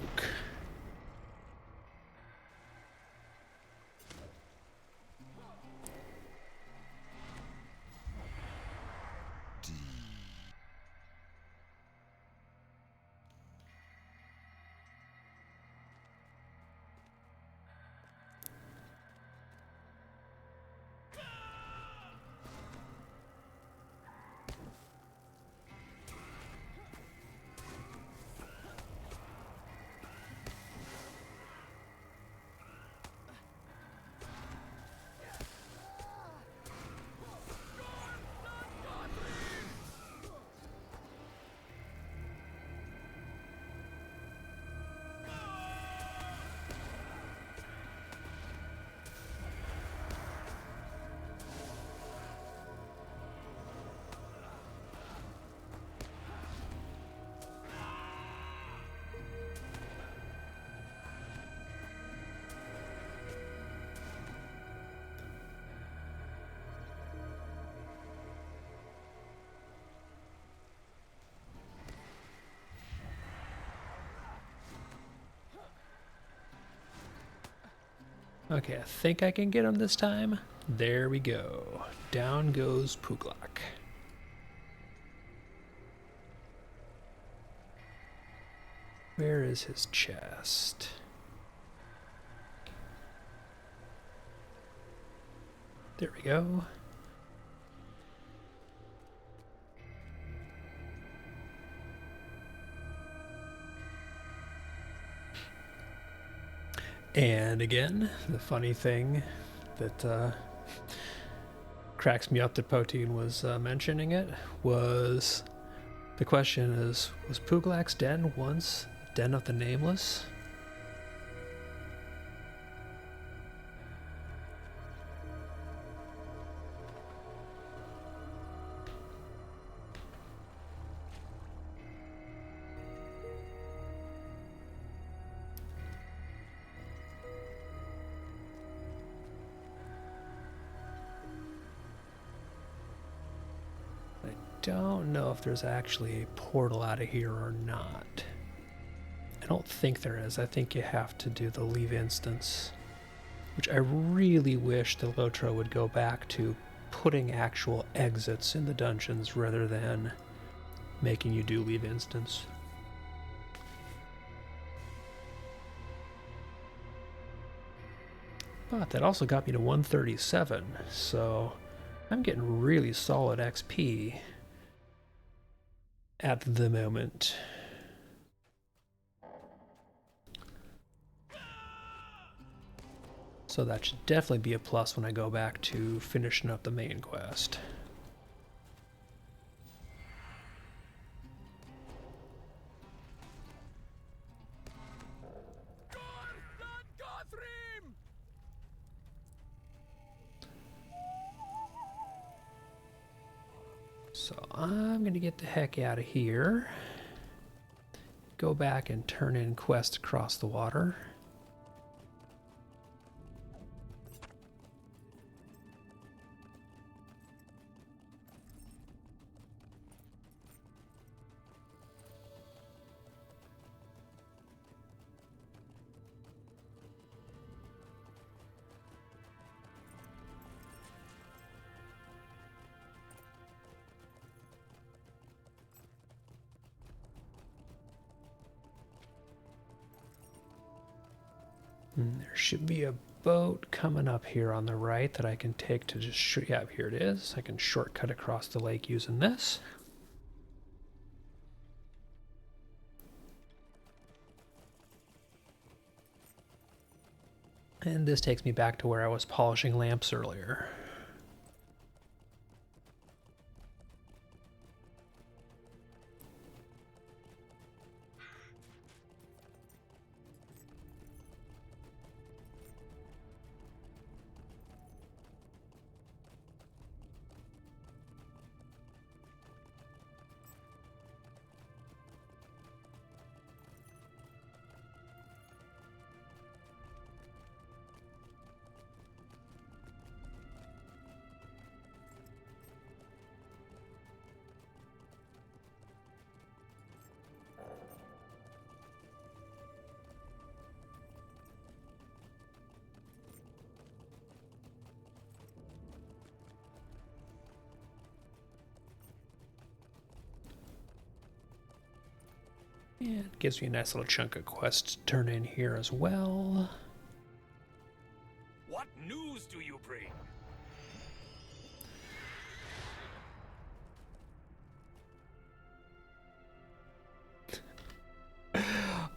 Okay, I think I can get him this time. There we go. Down goes Puglak. Where is his chest? There we go. And again, the funny thing that cracks me up that Poteen was mentioning it was the question is, was Puglak's den once Den of the Nameless? Don't know if there's actually a portal out of here or not. I don't think there is. I think you have to do the leave instance, which I really wish the Lotro would go back to putting actual exits in the dungeons rather than making you do leave instance. But that also got me to 137, so I'm getting really solid XP at the moment. So that should definitely be a plus when I go back to finishing up the main quest. So I'm going to get the heck out of here. Go back and turn in quests across the water. There should be a boat coming up here on the right that I can take to just yeah, here it is. I can shortcut across the lake using this. And this takes me back to where I was polishing lamps earlier. And it gives me a nice little chunk of quests to turn in here as well. What news do you bring?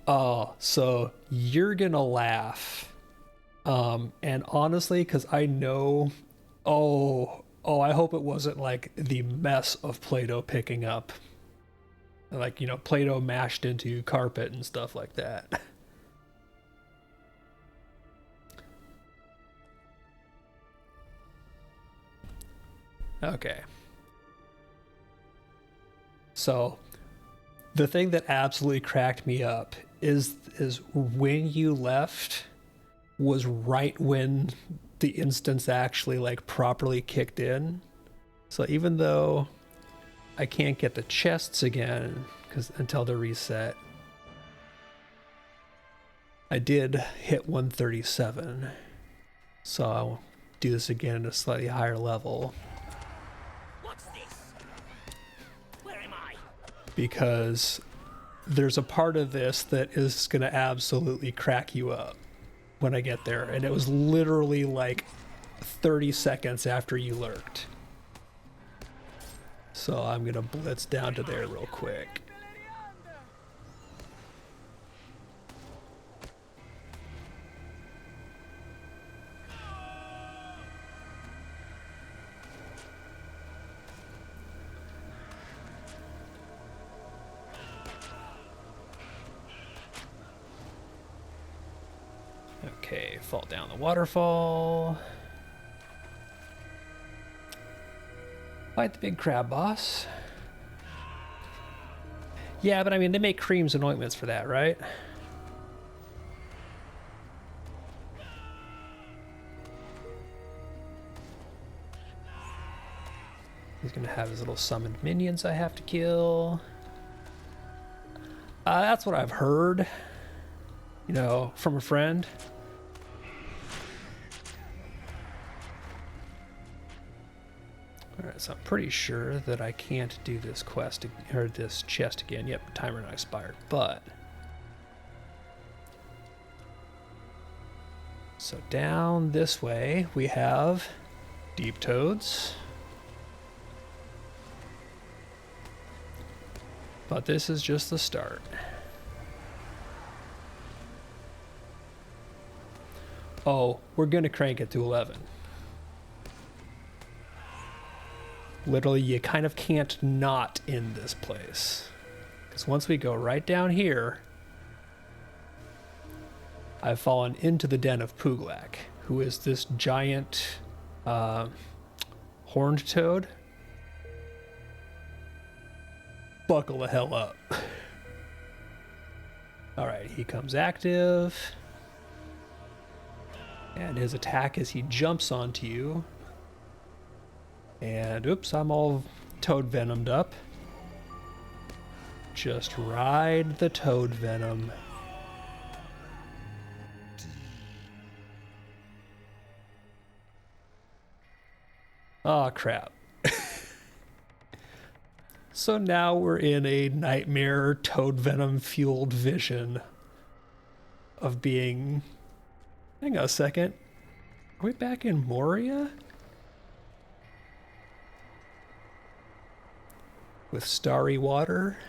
Oh, so you're gonna laugh. And honestly, because I know, I hope it wasn't like the mess of Play-Doh picking up. Like, you know, Play-Doh mashed into carpet and stuff like that. Okay. So, the thing that absolutely cracked me up is when you left was right when the instance actually like properly kicked in. So even though I can't get the chests again until they're reset, I did hit 137. So I'll do this again at a slightly higher level. What's this? Where am I? Because there's a part of this that is going to absolutely crack you up when I get there. And it was literally like 30 seconds after you lurked. So I'm going to blitz down to there real quick. Okay, fall down the waterfall. Fight the big crab boss. Yeah, but I mean, they make creams and ointments for that, right? He's gonna have his little summoned minions I have to kill. That's what I've heard, you know, from a friend. Alright, so I'm pretty sure that I can't do this quest or this chest again. Yep, timer not expired, but so down this way we have deep toads. But this is just the start. Oh, we're gonna crank it to 11. Literally, you kind of can't not in this place. Because once we go right down here, I've fallen into the den of Puglak, who is this giant horned toad. Buckle the hell up. Alright, he comes active. And his attack is he jumps onto you. And oops, I'm all toad venomed up. Just ride the toad venom. Aw, crap. So now we're in a nightmare toad venom fueled vision of being... Hang on a second. Are we back in Moria? With starry water?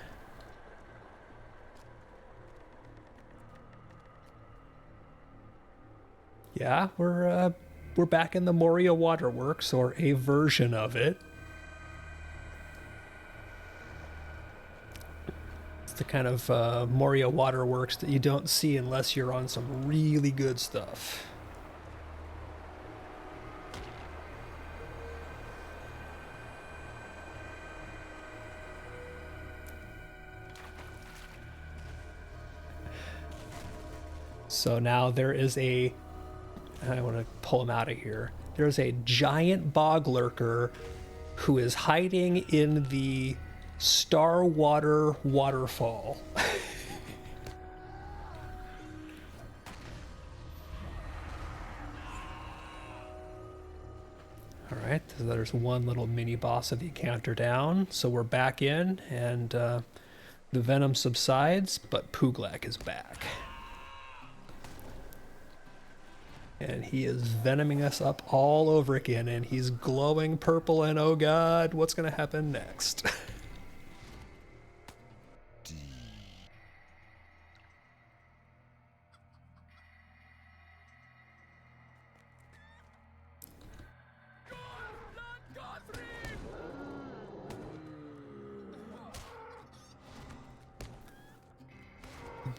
Yeah, we're back in the Moria Waterworks, or a version of it. It's the kind of Moria Waterworks that you don't see unless you're on some really good stuff. So now there is I want to pull him out of here. There's a giant bog lurker who is hiding in the Star Water waterfall. Alright, so there's one little mini boss of the encounter down. So we're back in, and the venom subsides, but Puglak is back. And he is venoming us up all over again, and he's glowing purple, and oh god, what's gonna happen next?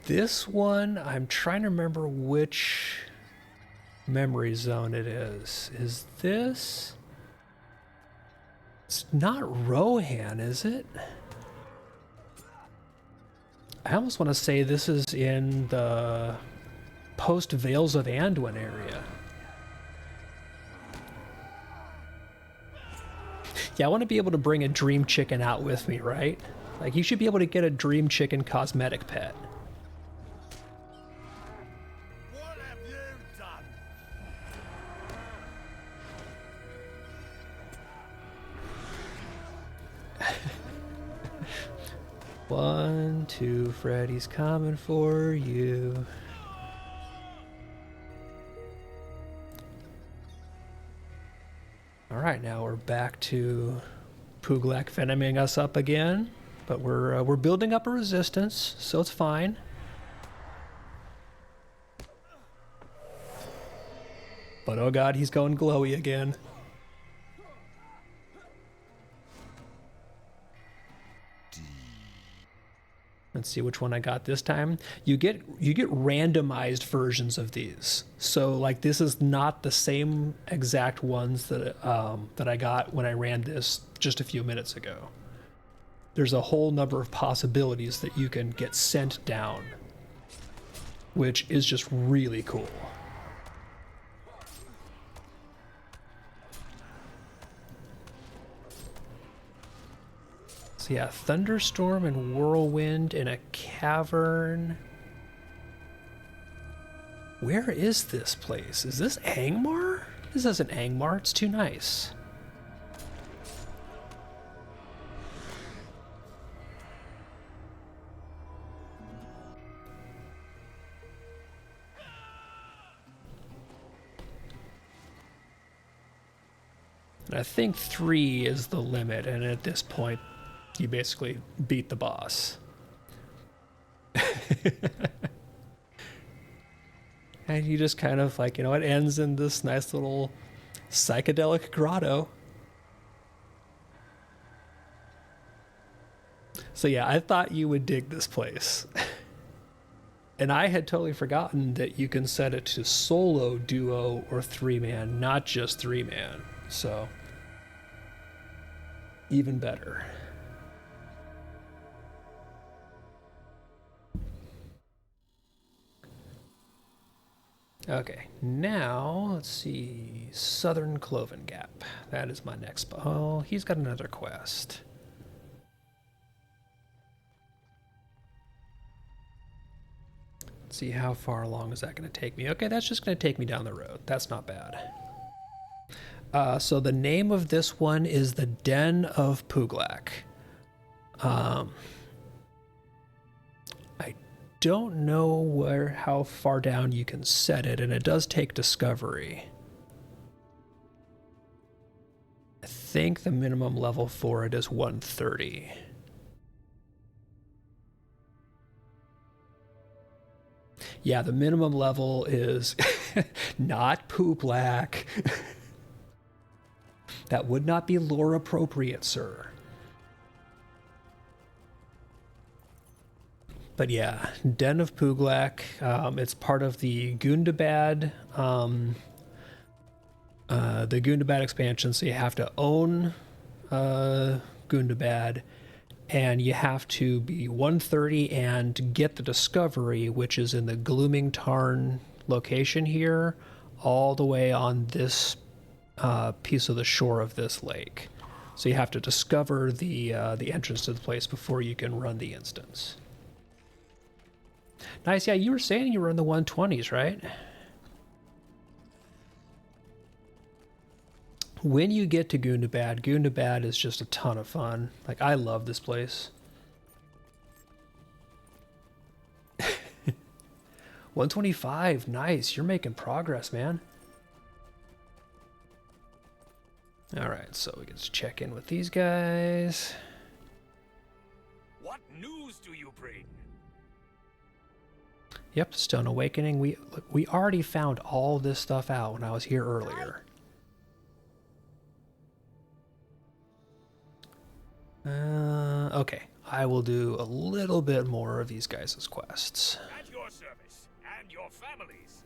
This one, I'm trying to remember which memory zone it is. Is this? It's not Rohan, is it? I almost want to say this is in the post Vales of Anduin area. Yeah, I want to be able to bring a dream chicken out with me, right? Like, you should be able to get a dream chicken cosmetic pet. What have you done? 1, 2, Freddy's coming for you. Alright, now we're back to Puglak venoming us up again, but we're building up a resistance, so it's fine. But oh god, he's going glowy again. Let's see which one I got this time. You get randomized versions of these. So like, this is not the same exact ones that that I got when I ran this just a few minutes ago. There's a whole number of possibilities that you can get sent down, which is just really cool. So yeah, thunderstorm and whirlwind in a cavern. Where is this place? Is this Angmar? This isn't Angmar, it's too nice. And I think 3 is the limit, and at this point, you basically beat the boss. And you just kind of like, you know, it ends in this nice little psychedelic grotto. So yeah, I thought you would dig this place. And I had totally forgotten that you can set it to solo, duo, or 3-man, not just 3-man. So, even better. Okay, now let's see. Southern Cloven Gap. That is my next. Oh, he's got another quest. Let's see, how far along is that going to take me? Okay, that's just going to take me down the road. That's not bad. So the name of this one is the Den of Puglak. I don't know how far down you can set it, and it does take discovery. think the minimum level for it is 130. Yeah, the minimum level is not Pooplack. That would not be lore appropriate, sir. But yeah, Den of Pooglak. It's part of the Gundabad, expansion. So you have to own Gundabad, and you have to be 130 and get the discovery, which is in the Glooming Tarn location here, all the way on this piece of the shore of this lake. So you have to discover the entrance to the place before you can run the instance. Nice. Yeah, you were saying you were in the 120s, right? When you get to Gundabad is just a ton of fun. Like, I love this place. 125. Nice. You're making progress, man. All right, so we can just check in with these guys. What news do you bring? Yep, Stone Awakening. We already found all this stuff out when I was here earlier. Okay, I will do a little bit more of these guys' quests. At your service and your families.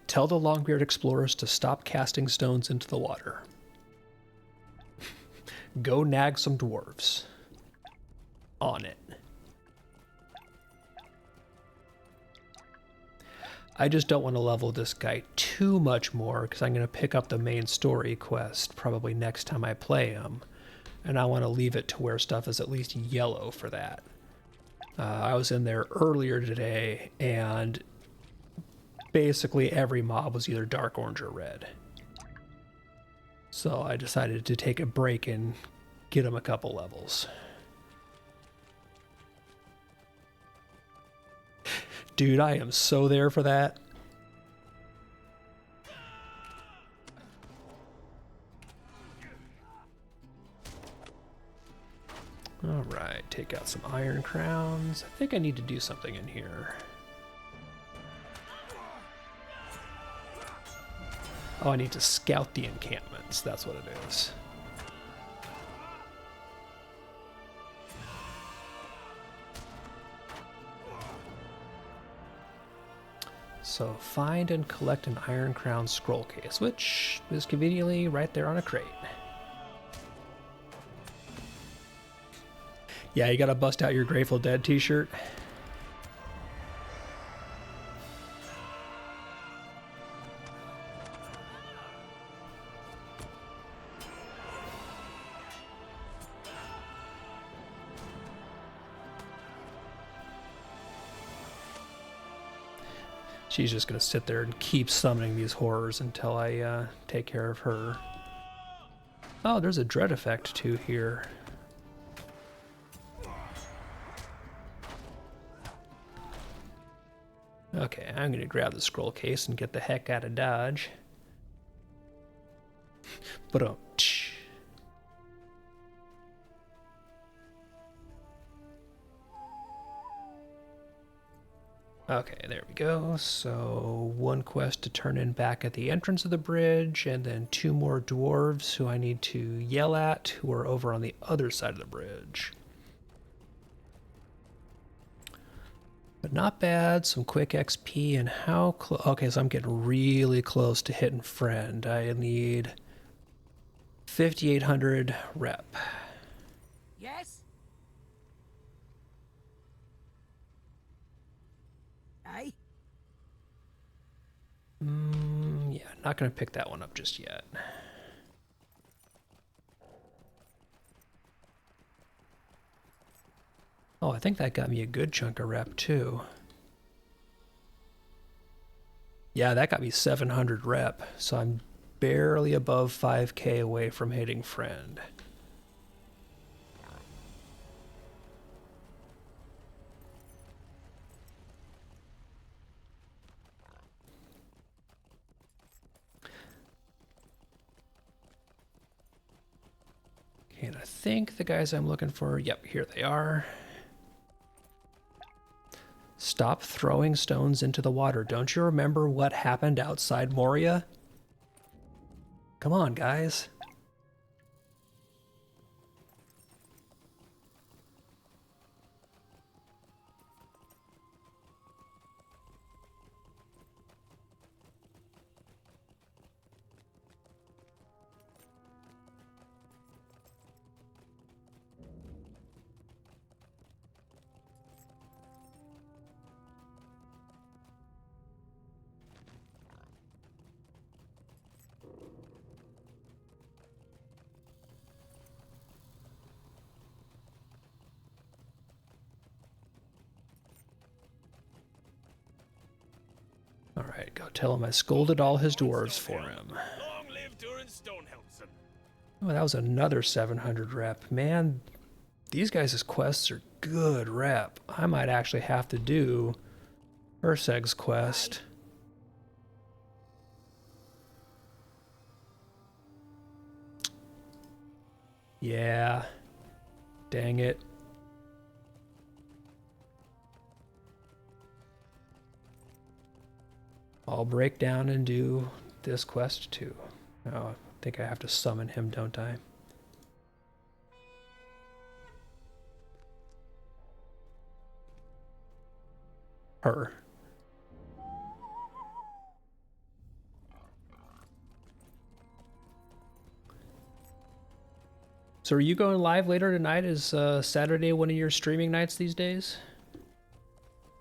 Tell the Longbeard explorers to stop casting stones into the water. Go nag some dwarves. On it. I just don't want to level this guy too much more because I'm going to pick up the main story quest probably next time I play him. And I want to leave it to where stuff is at least yellow for that. I was in there earlier today and basically every mob was either dark orange or red. So I decided to take a break and get him a couple levels. Dude, I am so there for that. All right, take out some iron crowns. I think I need to do something in here. Oh, I need to scout the encampments. That's what it is. So find and collect an Iron Crown scroll case, which is conveniently right there on a crate. Yeah, you gotta bust out your Grateful Dead t-shirt. She's just going to sit there and keep summoning these horrors until I take care of her. Oh, there's a dread effect too here. Okay, I'm going to grab the scroll case and get the heck out of Dodge. But okay, there we go. So one quest to turn in back at the entrance of the bridge, and then 2 more dwarves who I need to yell at, who are over on the other side of the bridge. But not bad, some quick XP, and how close? Okay, so I'm getting really close to hitting friend. I need 5,800 rep. Yes? Aye? Yeah, not going to pick that one up just yet. Oh, I think that got me a good chunk of rep too. Yeah, that got me 700 rep, so I'm barely above 5k away from hitting friend. And I think the guys I'm looking for, yep, here they are. Stop throwing stones into the water. Don't you remember what happened outside Moria? Come on, guys. All right, go tell him I scolded all his dwarves for him. Long live Durin Stonehelmson. Oh, that was another 700 rep. Man, these guys' quests are good rep. I might actually have to do Urseg's quest. Yeah. Dang it. I'll break down and do this quest too. Oh, I think I have to summon him, don't I? Her. So are you going live later tonight? Is Saturday one of your streaming nights these days?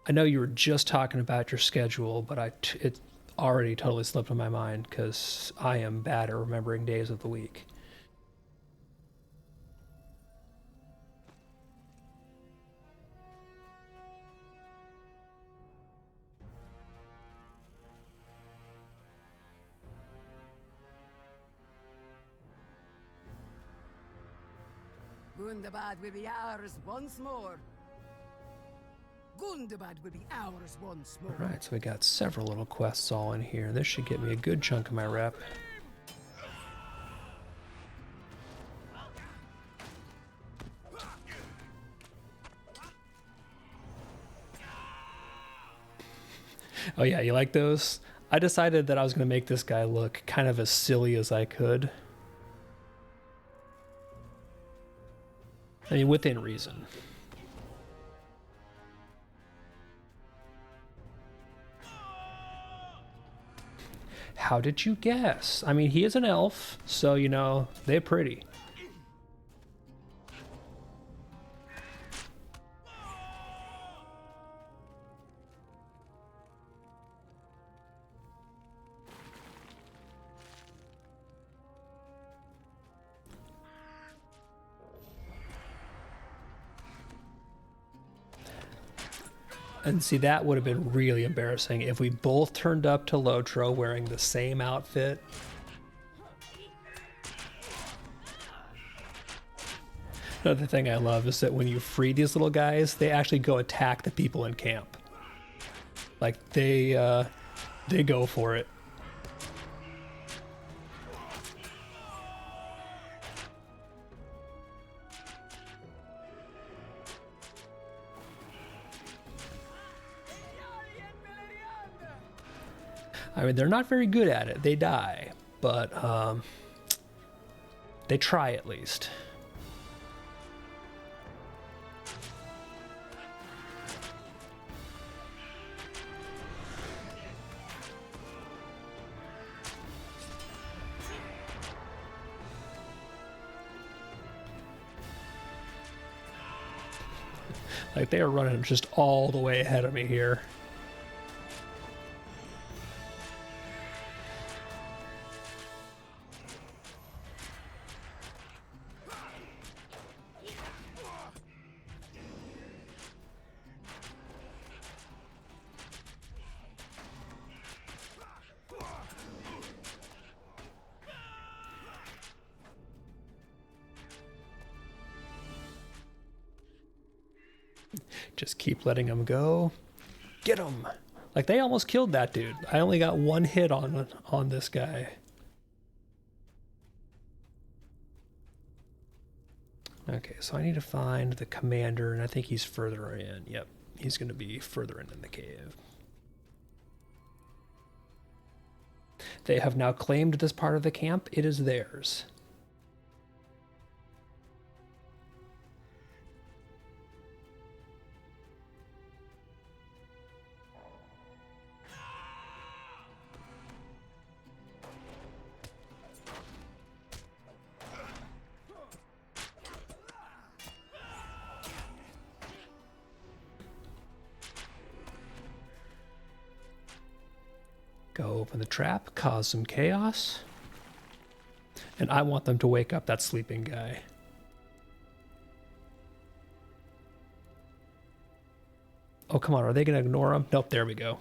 I know you were just talking about your schedule, but it already totally slipped my mind because I am bad at remembering days of the week. Gundabad will be ours once more. Gundabad will be ours once more. Alright, so we got several little quests all in here. This should get me a good chunk of my rep. Oh yeah, you like those? I decided that I was going to make this guy look kind of as silly as I could. I mean, within reason. How did you guess? I mean, he is an elf, so, you know, they're pretty. And see, that would have been really embarrassing if we both turned up to Lotro wearing the same outfit. Another thing I love is that when you free these little guys, they actually go attack the people in camp. Like, they go for it. I mean, they're not very good at it. They die, but they try at least. Like, they are running just all the way ahead of me here. Just keep letting them go. Get him! Like, they almost killed that dude. I only got one hit on this guy. Okay, so I need to find the commander, and I think he's further in. Yep, he's going to be further in the cave. They have now claimed this part of the camp. It is theirs. Go open the trap, cause some chaos. And I want them to wake up that sleeping guy. Oh, come on. Are they going to ignore him? Nope, there we go.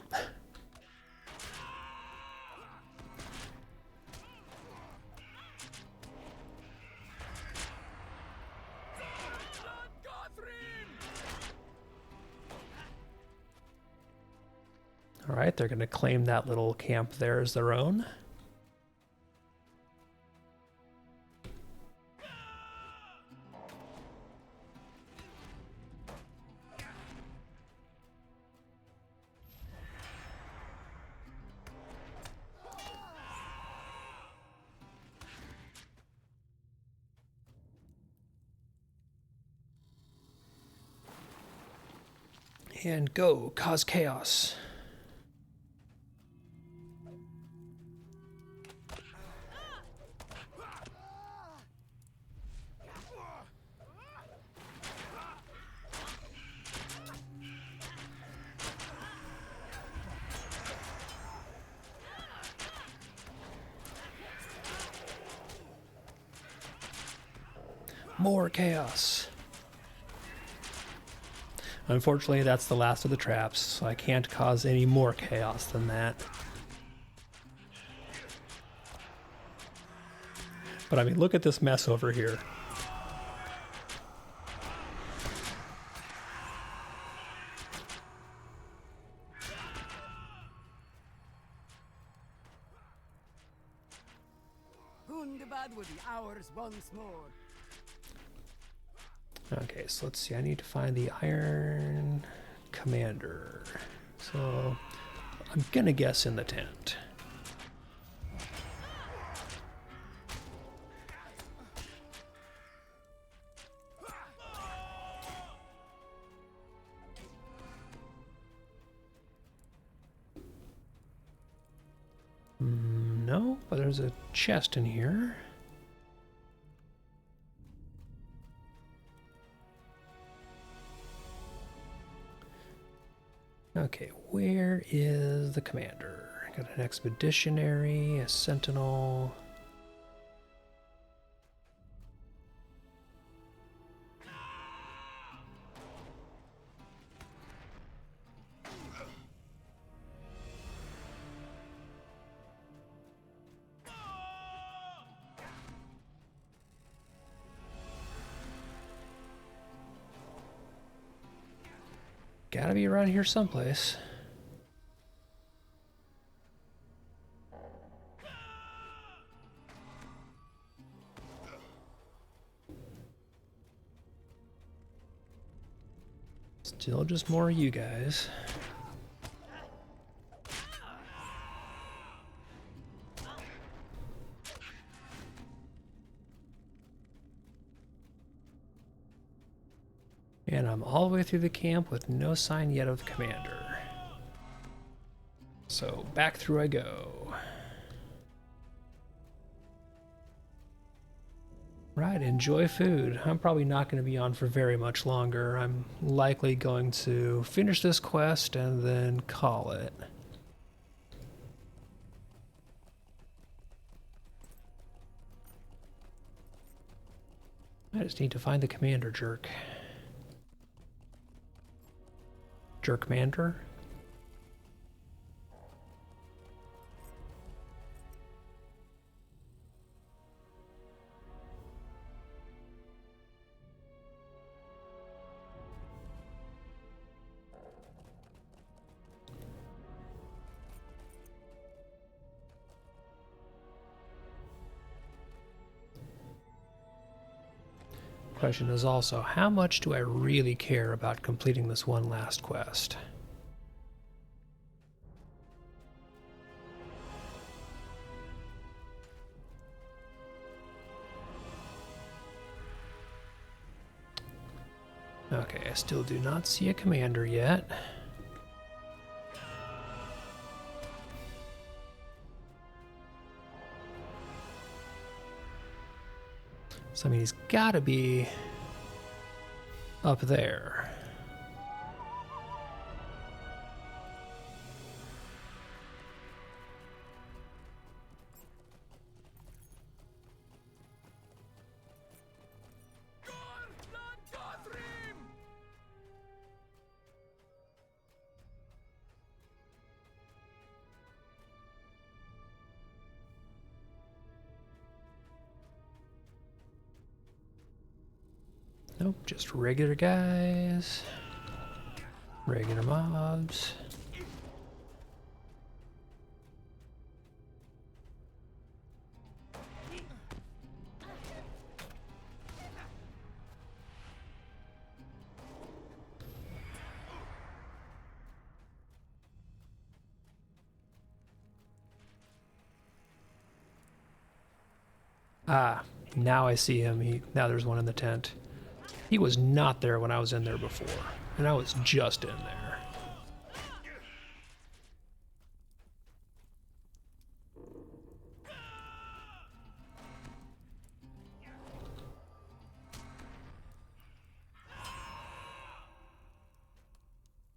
All right, they're going to claim that little camp there as their own. And go, cause chaos. More chaos. Unfortunately, that's the last of the traps, so I can't cause any more chaos than that. But I mean, look at this mess over here. Gundabad will be ours once more. Okay, so let's see. I need to find the Iron Commander. So I'm gonna guess in the tent. No, but there's a chest in here. Okay, where is the commander? Got an expeditionary, a sentinel. Gotta be around here someplace. Still just more of you guys. And I'm all the way through the camp with no sign yet of the commander. So back through I go. Right, enjoy food. I'm probably not going to be on for very much longer. I'm likely going to finish this quest and then call it. I just need to find the commander jerk. Jerkmander? Question is also, how much do I really care about completing this one last quest? Okay, I still do not see a commander yet. So, I mean, he's got to be up there. Nope, just regular guys. Regular mobs. Ah, now I see him. Now there's one in the tent. He was not there when I was in there before, and I was just in there.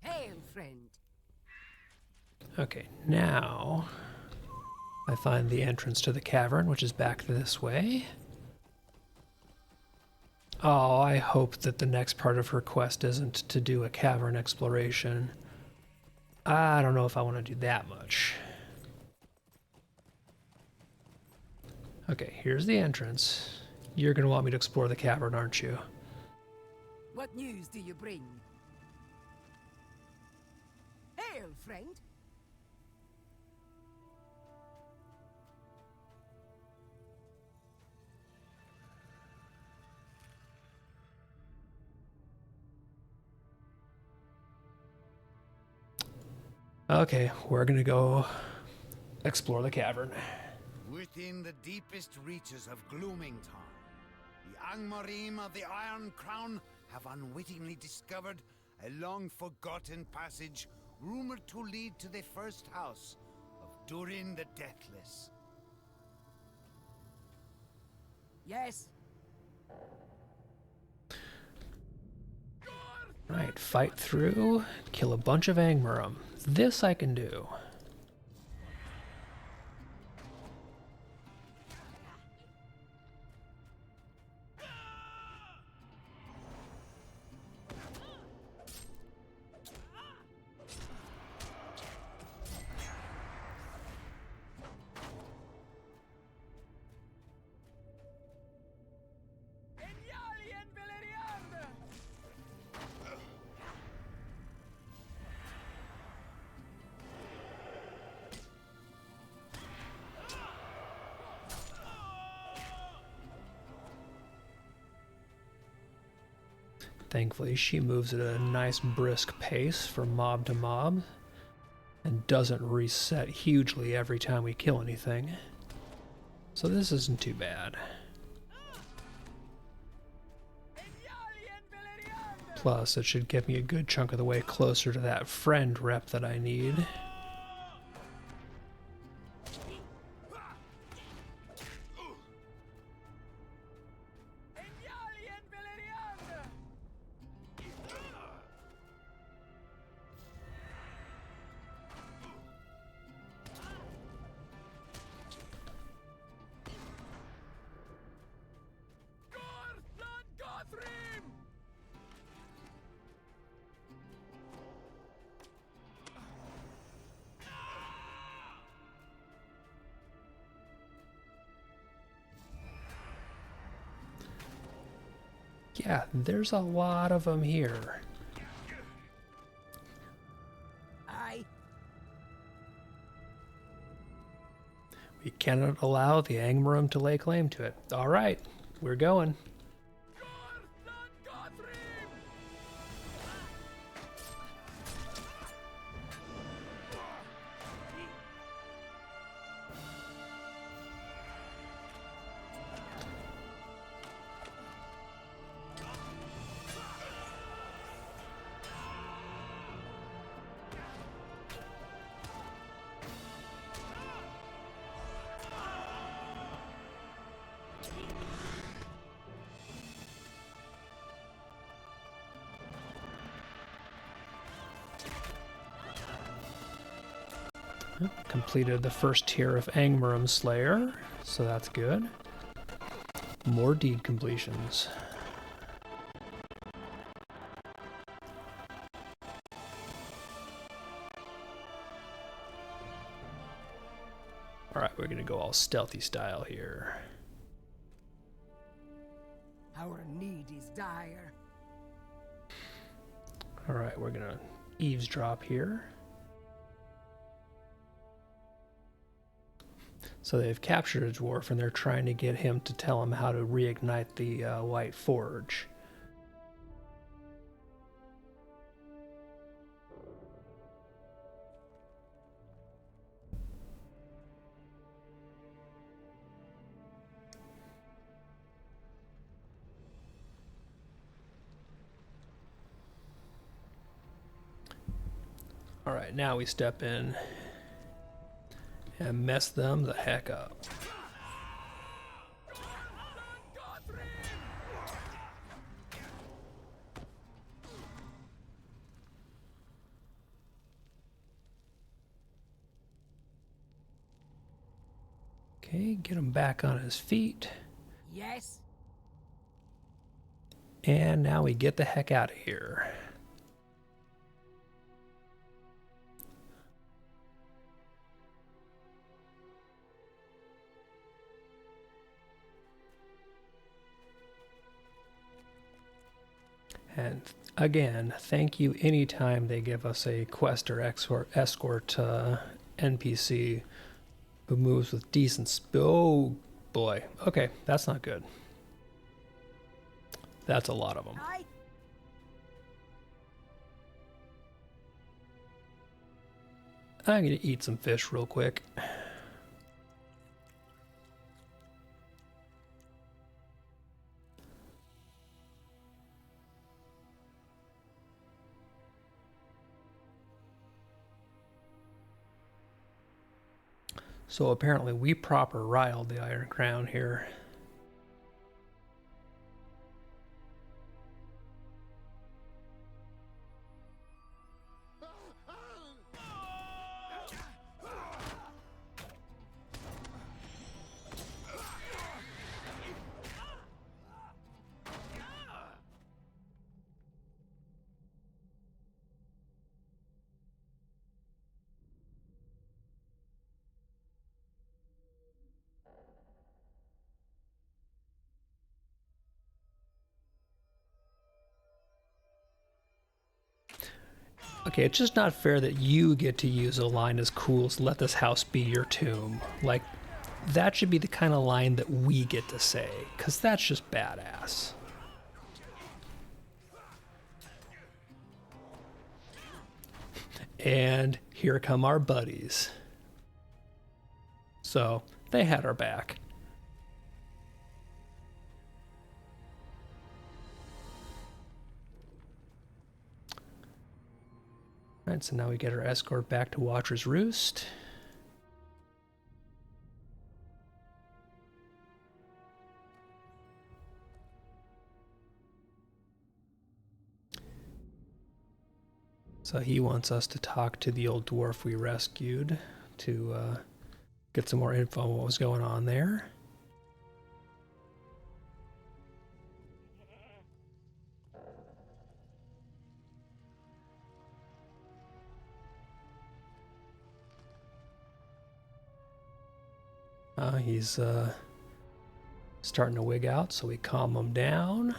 Hail, friend. Okay, now I find the entrance to the cavern, which is back this way. Oh, I hope that the next part of her quest isn't to do a cavern exploration. I don't know if I want to do that much. Okay, here's the entrance. You're going to want me to explore the cavern, aren't you? What news do you bring? Hail, friend. Okay, we're going to go explore the cavern. Within the deepest reaches of Gloomington, the Angmarim of the Iron Crown have unwittingly discovered a long-forgotten passage rumored to lead to the first house of Durin the Deathless. Yes. Right, fight through, kill a bunch of Angmarim. This I can do. Thankfully, she moves at a nice brisk pace from mob to mob and doesn't reset hugely every time we kill anything. So this isn't too bad. Plus, it should get me a good chunk of the way closer to that friend rep that I need. Yeah, there's a lot of them here. Aye. We cannot allow the Angmarim to lay claim to it. All right, we're going. Completed the first tier of Angmarum Slayer, so that's good. More deed completions. Alright, we're gonna go all stealthy style here. Our need is dire. Alright, we're gonna eavesdrop here. So they've captured a dwarf and they're trying to get him to tell him how to reignite the White Forge. Alright, now we step in and mess them the heck up. Okay, get him back on his feet. Yes? And now we get the heck out of here. And again, thank you anytime they give us a quest or escort NPC who moves with decent oh boy. Okay, that's not good. That's a lot of them. Aye. I'm gonna eat some fish real quick. So apparently we proper riled the Iron Crown here. Okay, it's just not fair that you get to use a line as cool as "let this house be your tomb." Like, that should be the kind of line that we get to say, because that's just badass. And here come our buddies. So, they had our back. Alright, so now we get our escort back to Watcher's Roost. So he wants us to talk to the old dwarf we rescued to get some more info on what was going on there. He's starting to wig out, so we calm him down.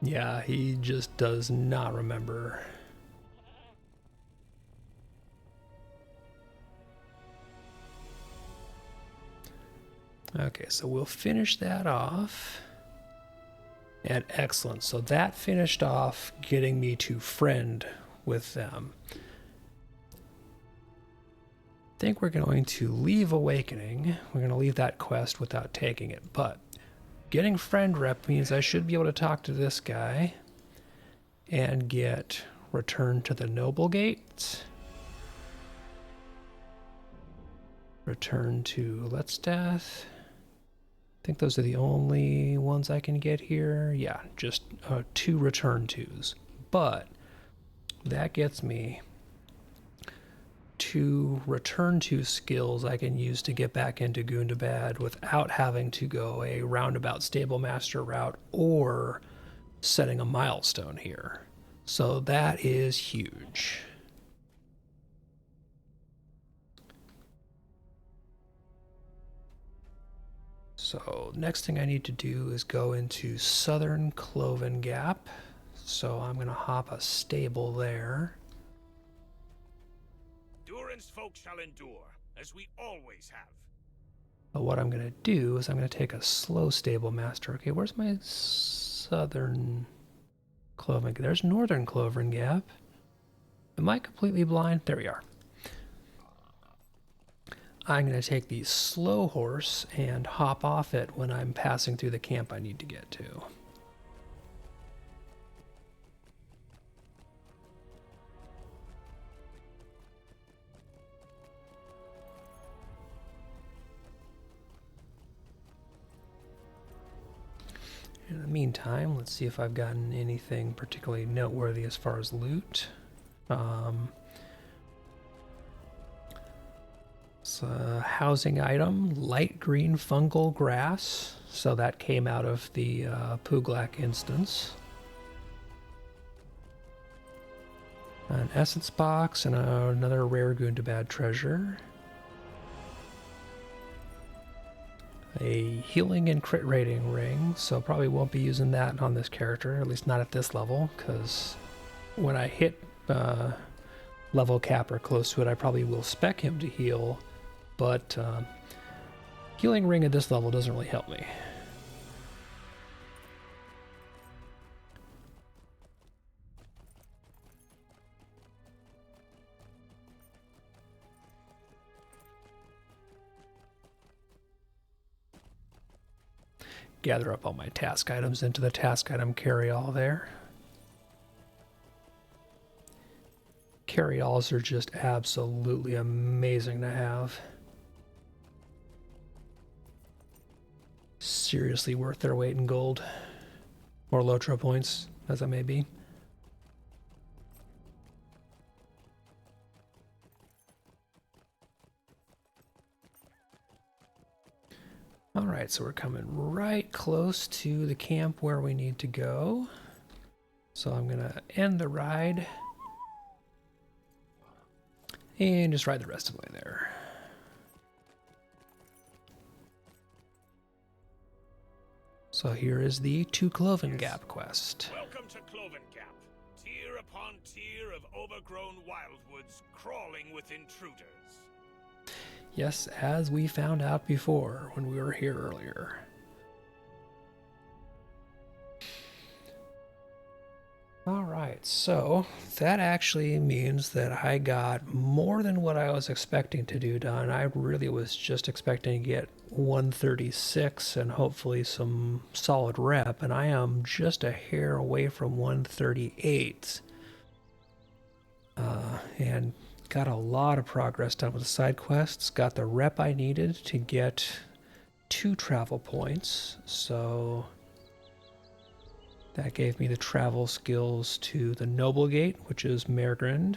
Yeah, he just does not remember. Okay, so we'll finish that off. And excellent. So that finished off getting me to friend with them. I think we're going to leave Awakening. We're going to leave that quest without taking it, but getting friend rep means I should be able to talk to this guy and get Return to the Noble Gate. Return to Letstath. I think those are the only ones I can get here. Yeah, just 2 return tos. But that gets me two return to skills I can use to get back into Gundabad without having to go a roundabout stable master route or setting a milestone here. So that is huge. So next thing I need to do is go into Southern Cloven Gap. So I'm going to hop a stable there. Durin's folk shall endure, as we always have. But what I'm going to do is I'm going to take a slow stable master. Okay, where's my Southern Cloven? There's Northern Cloven Gap. Am I completely blind? There we are. I'm going to take the slow horse and hop off it when I'm passing through the camp I need to get to. In the meantime, let's see if I've gotten anything particularly noteworthy as far as loot. It's a housing item, light green fungal grass. So that came out of the Puglak instance. An essence box and another rare Gundabad treasure. A healing and crit rating ring, so probably won't be using that on this character, at least not at this level, because when I hit level cap or close to it, I probably will spec him to heal, but healing ring at this level doesn't really help me. Gather up all my task items into the task item carry-all there. Carry-alls are just absolutely amazing to have. Seriously worth their weight in gold. Or Lotro points, as it may be. Alright, so we're coming right close to the camp where we need to go. So I'm going to end the ride and just ride the rest of the way there. So here is the To Cloven Gap quest. Welcome to Cloven Gap, tier upon tier of overgrown wildwoods crawling with intruders. Yes, as we found out before when we were here earlier. Alright, so that actually means that I got more than what I was expecting to do done. I really was just expecting to get 136 and hopefully some solid rep, and I am just a hair away from 138. And got a lot of progress done with the side quests. Got the rep I needed to get 2 travel points. So that gave me the travel skills to the Noble Gate, which is Mergrind.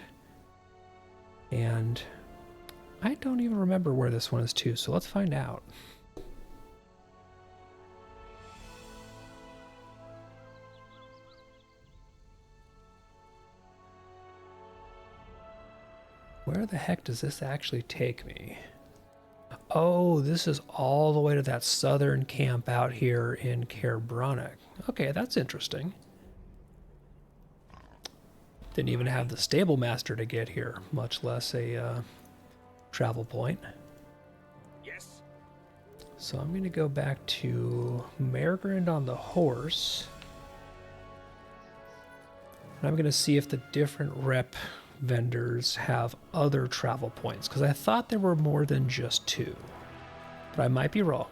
And I don't even remember where this one is to, so let's find out. Where the heck does this actually take me? Oh, this is all the way to that southern camp out here in Kerbronic. Okay, that's interesting. Didn't even have the stable master to get here, much less a travel point. Yes. So I'm going to go back to Mergrind on the horse. And I'm going to see if the different rep vendors have other travel points, because I thought there were more than just 2, but I might be wrong.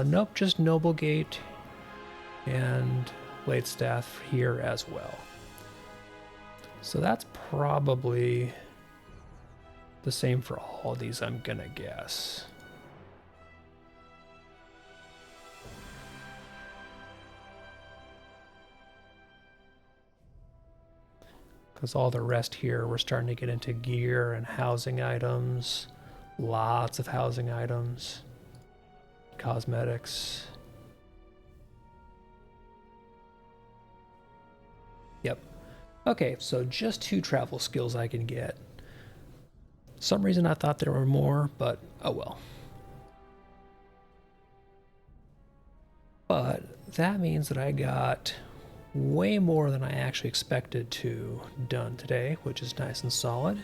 Nope, just Noble Gate and Bladestaff here as well. So that's probably the same for all of these, I'm gonna guess. Because all the rest here, we're starting to get into gear and housing items. Lots of housing items. Cosmetics. Yep. Okay, so just 2 travel skills I can get. Some reason I thought there were more, but oh well. But that means that I got way more than I actually expected to done today, which is nice and solid.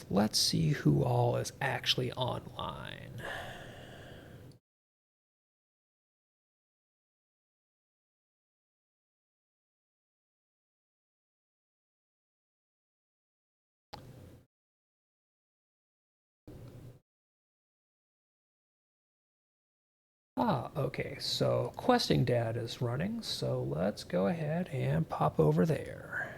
Let's see who all is actually online. Ah, okay, so Questing Dad is running, so let's go ahead and pop over there.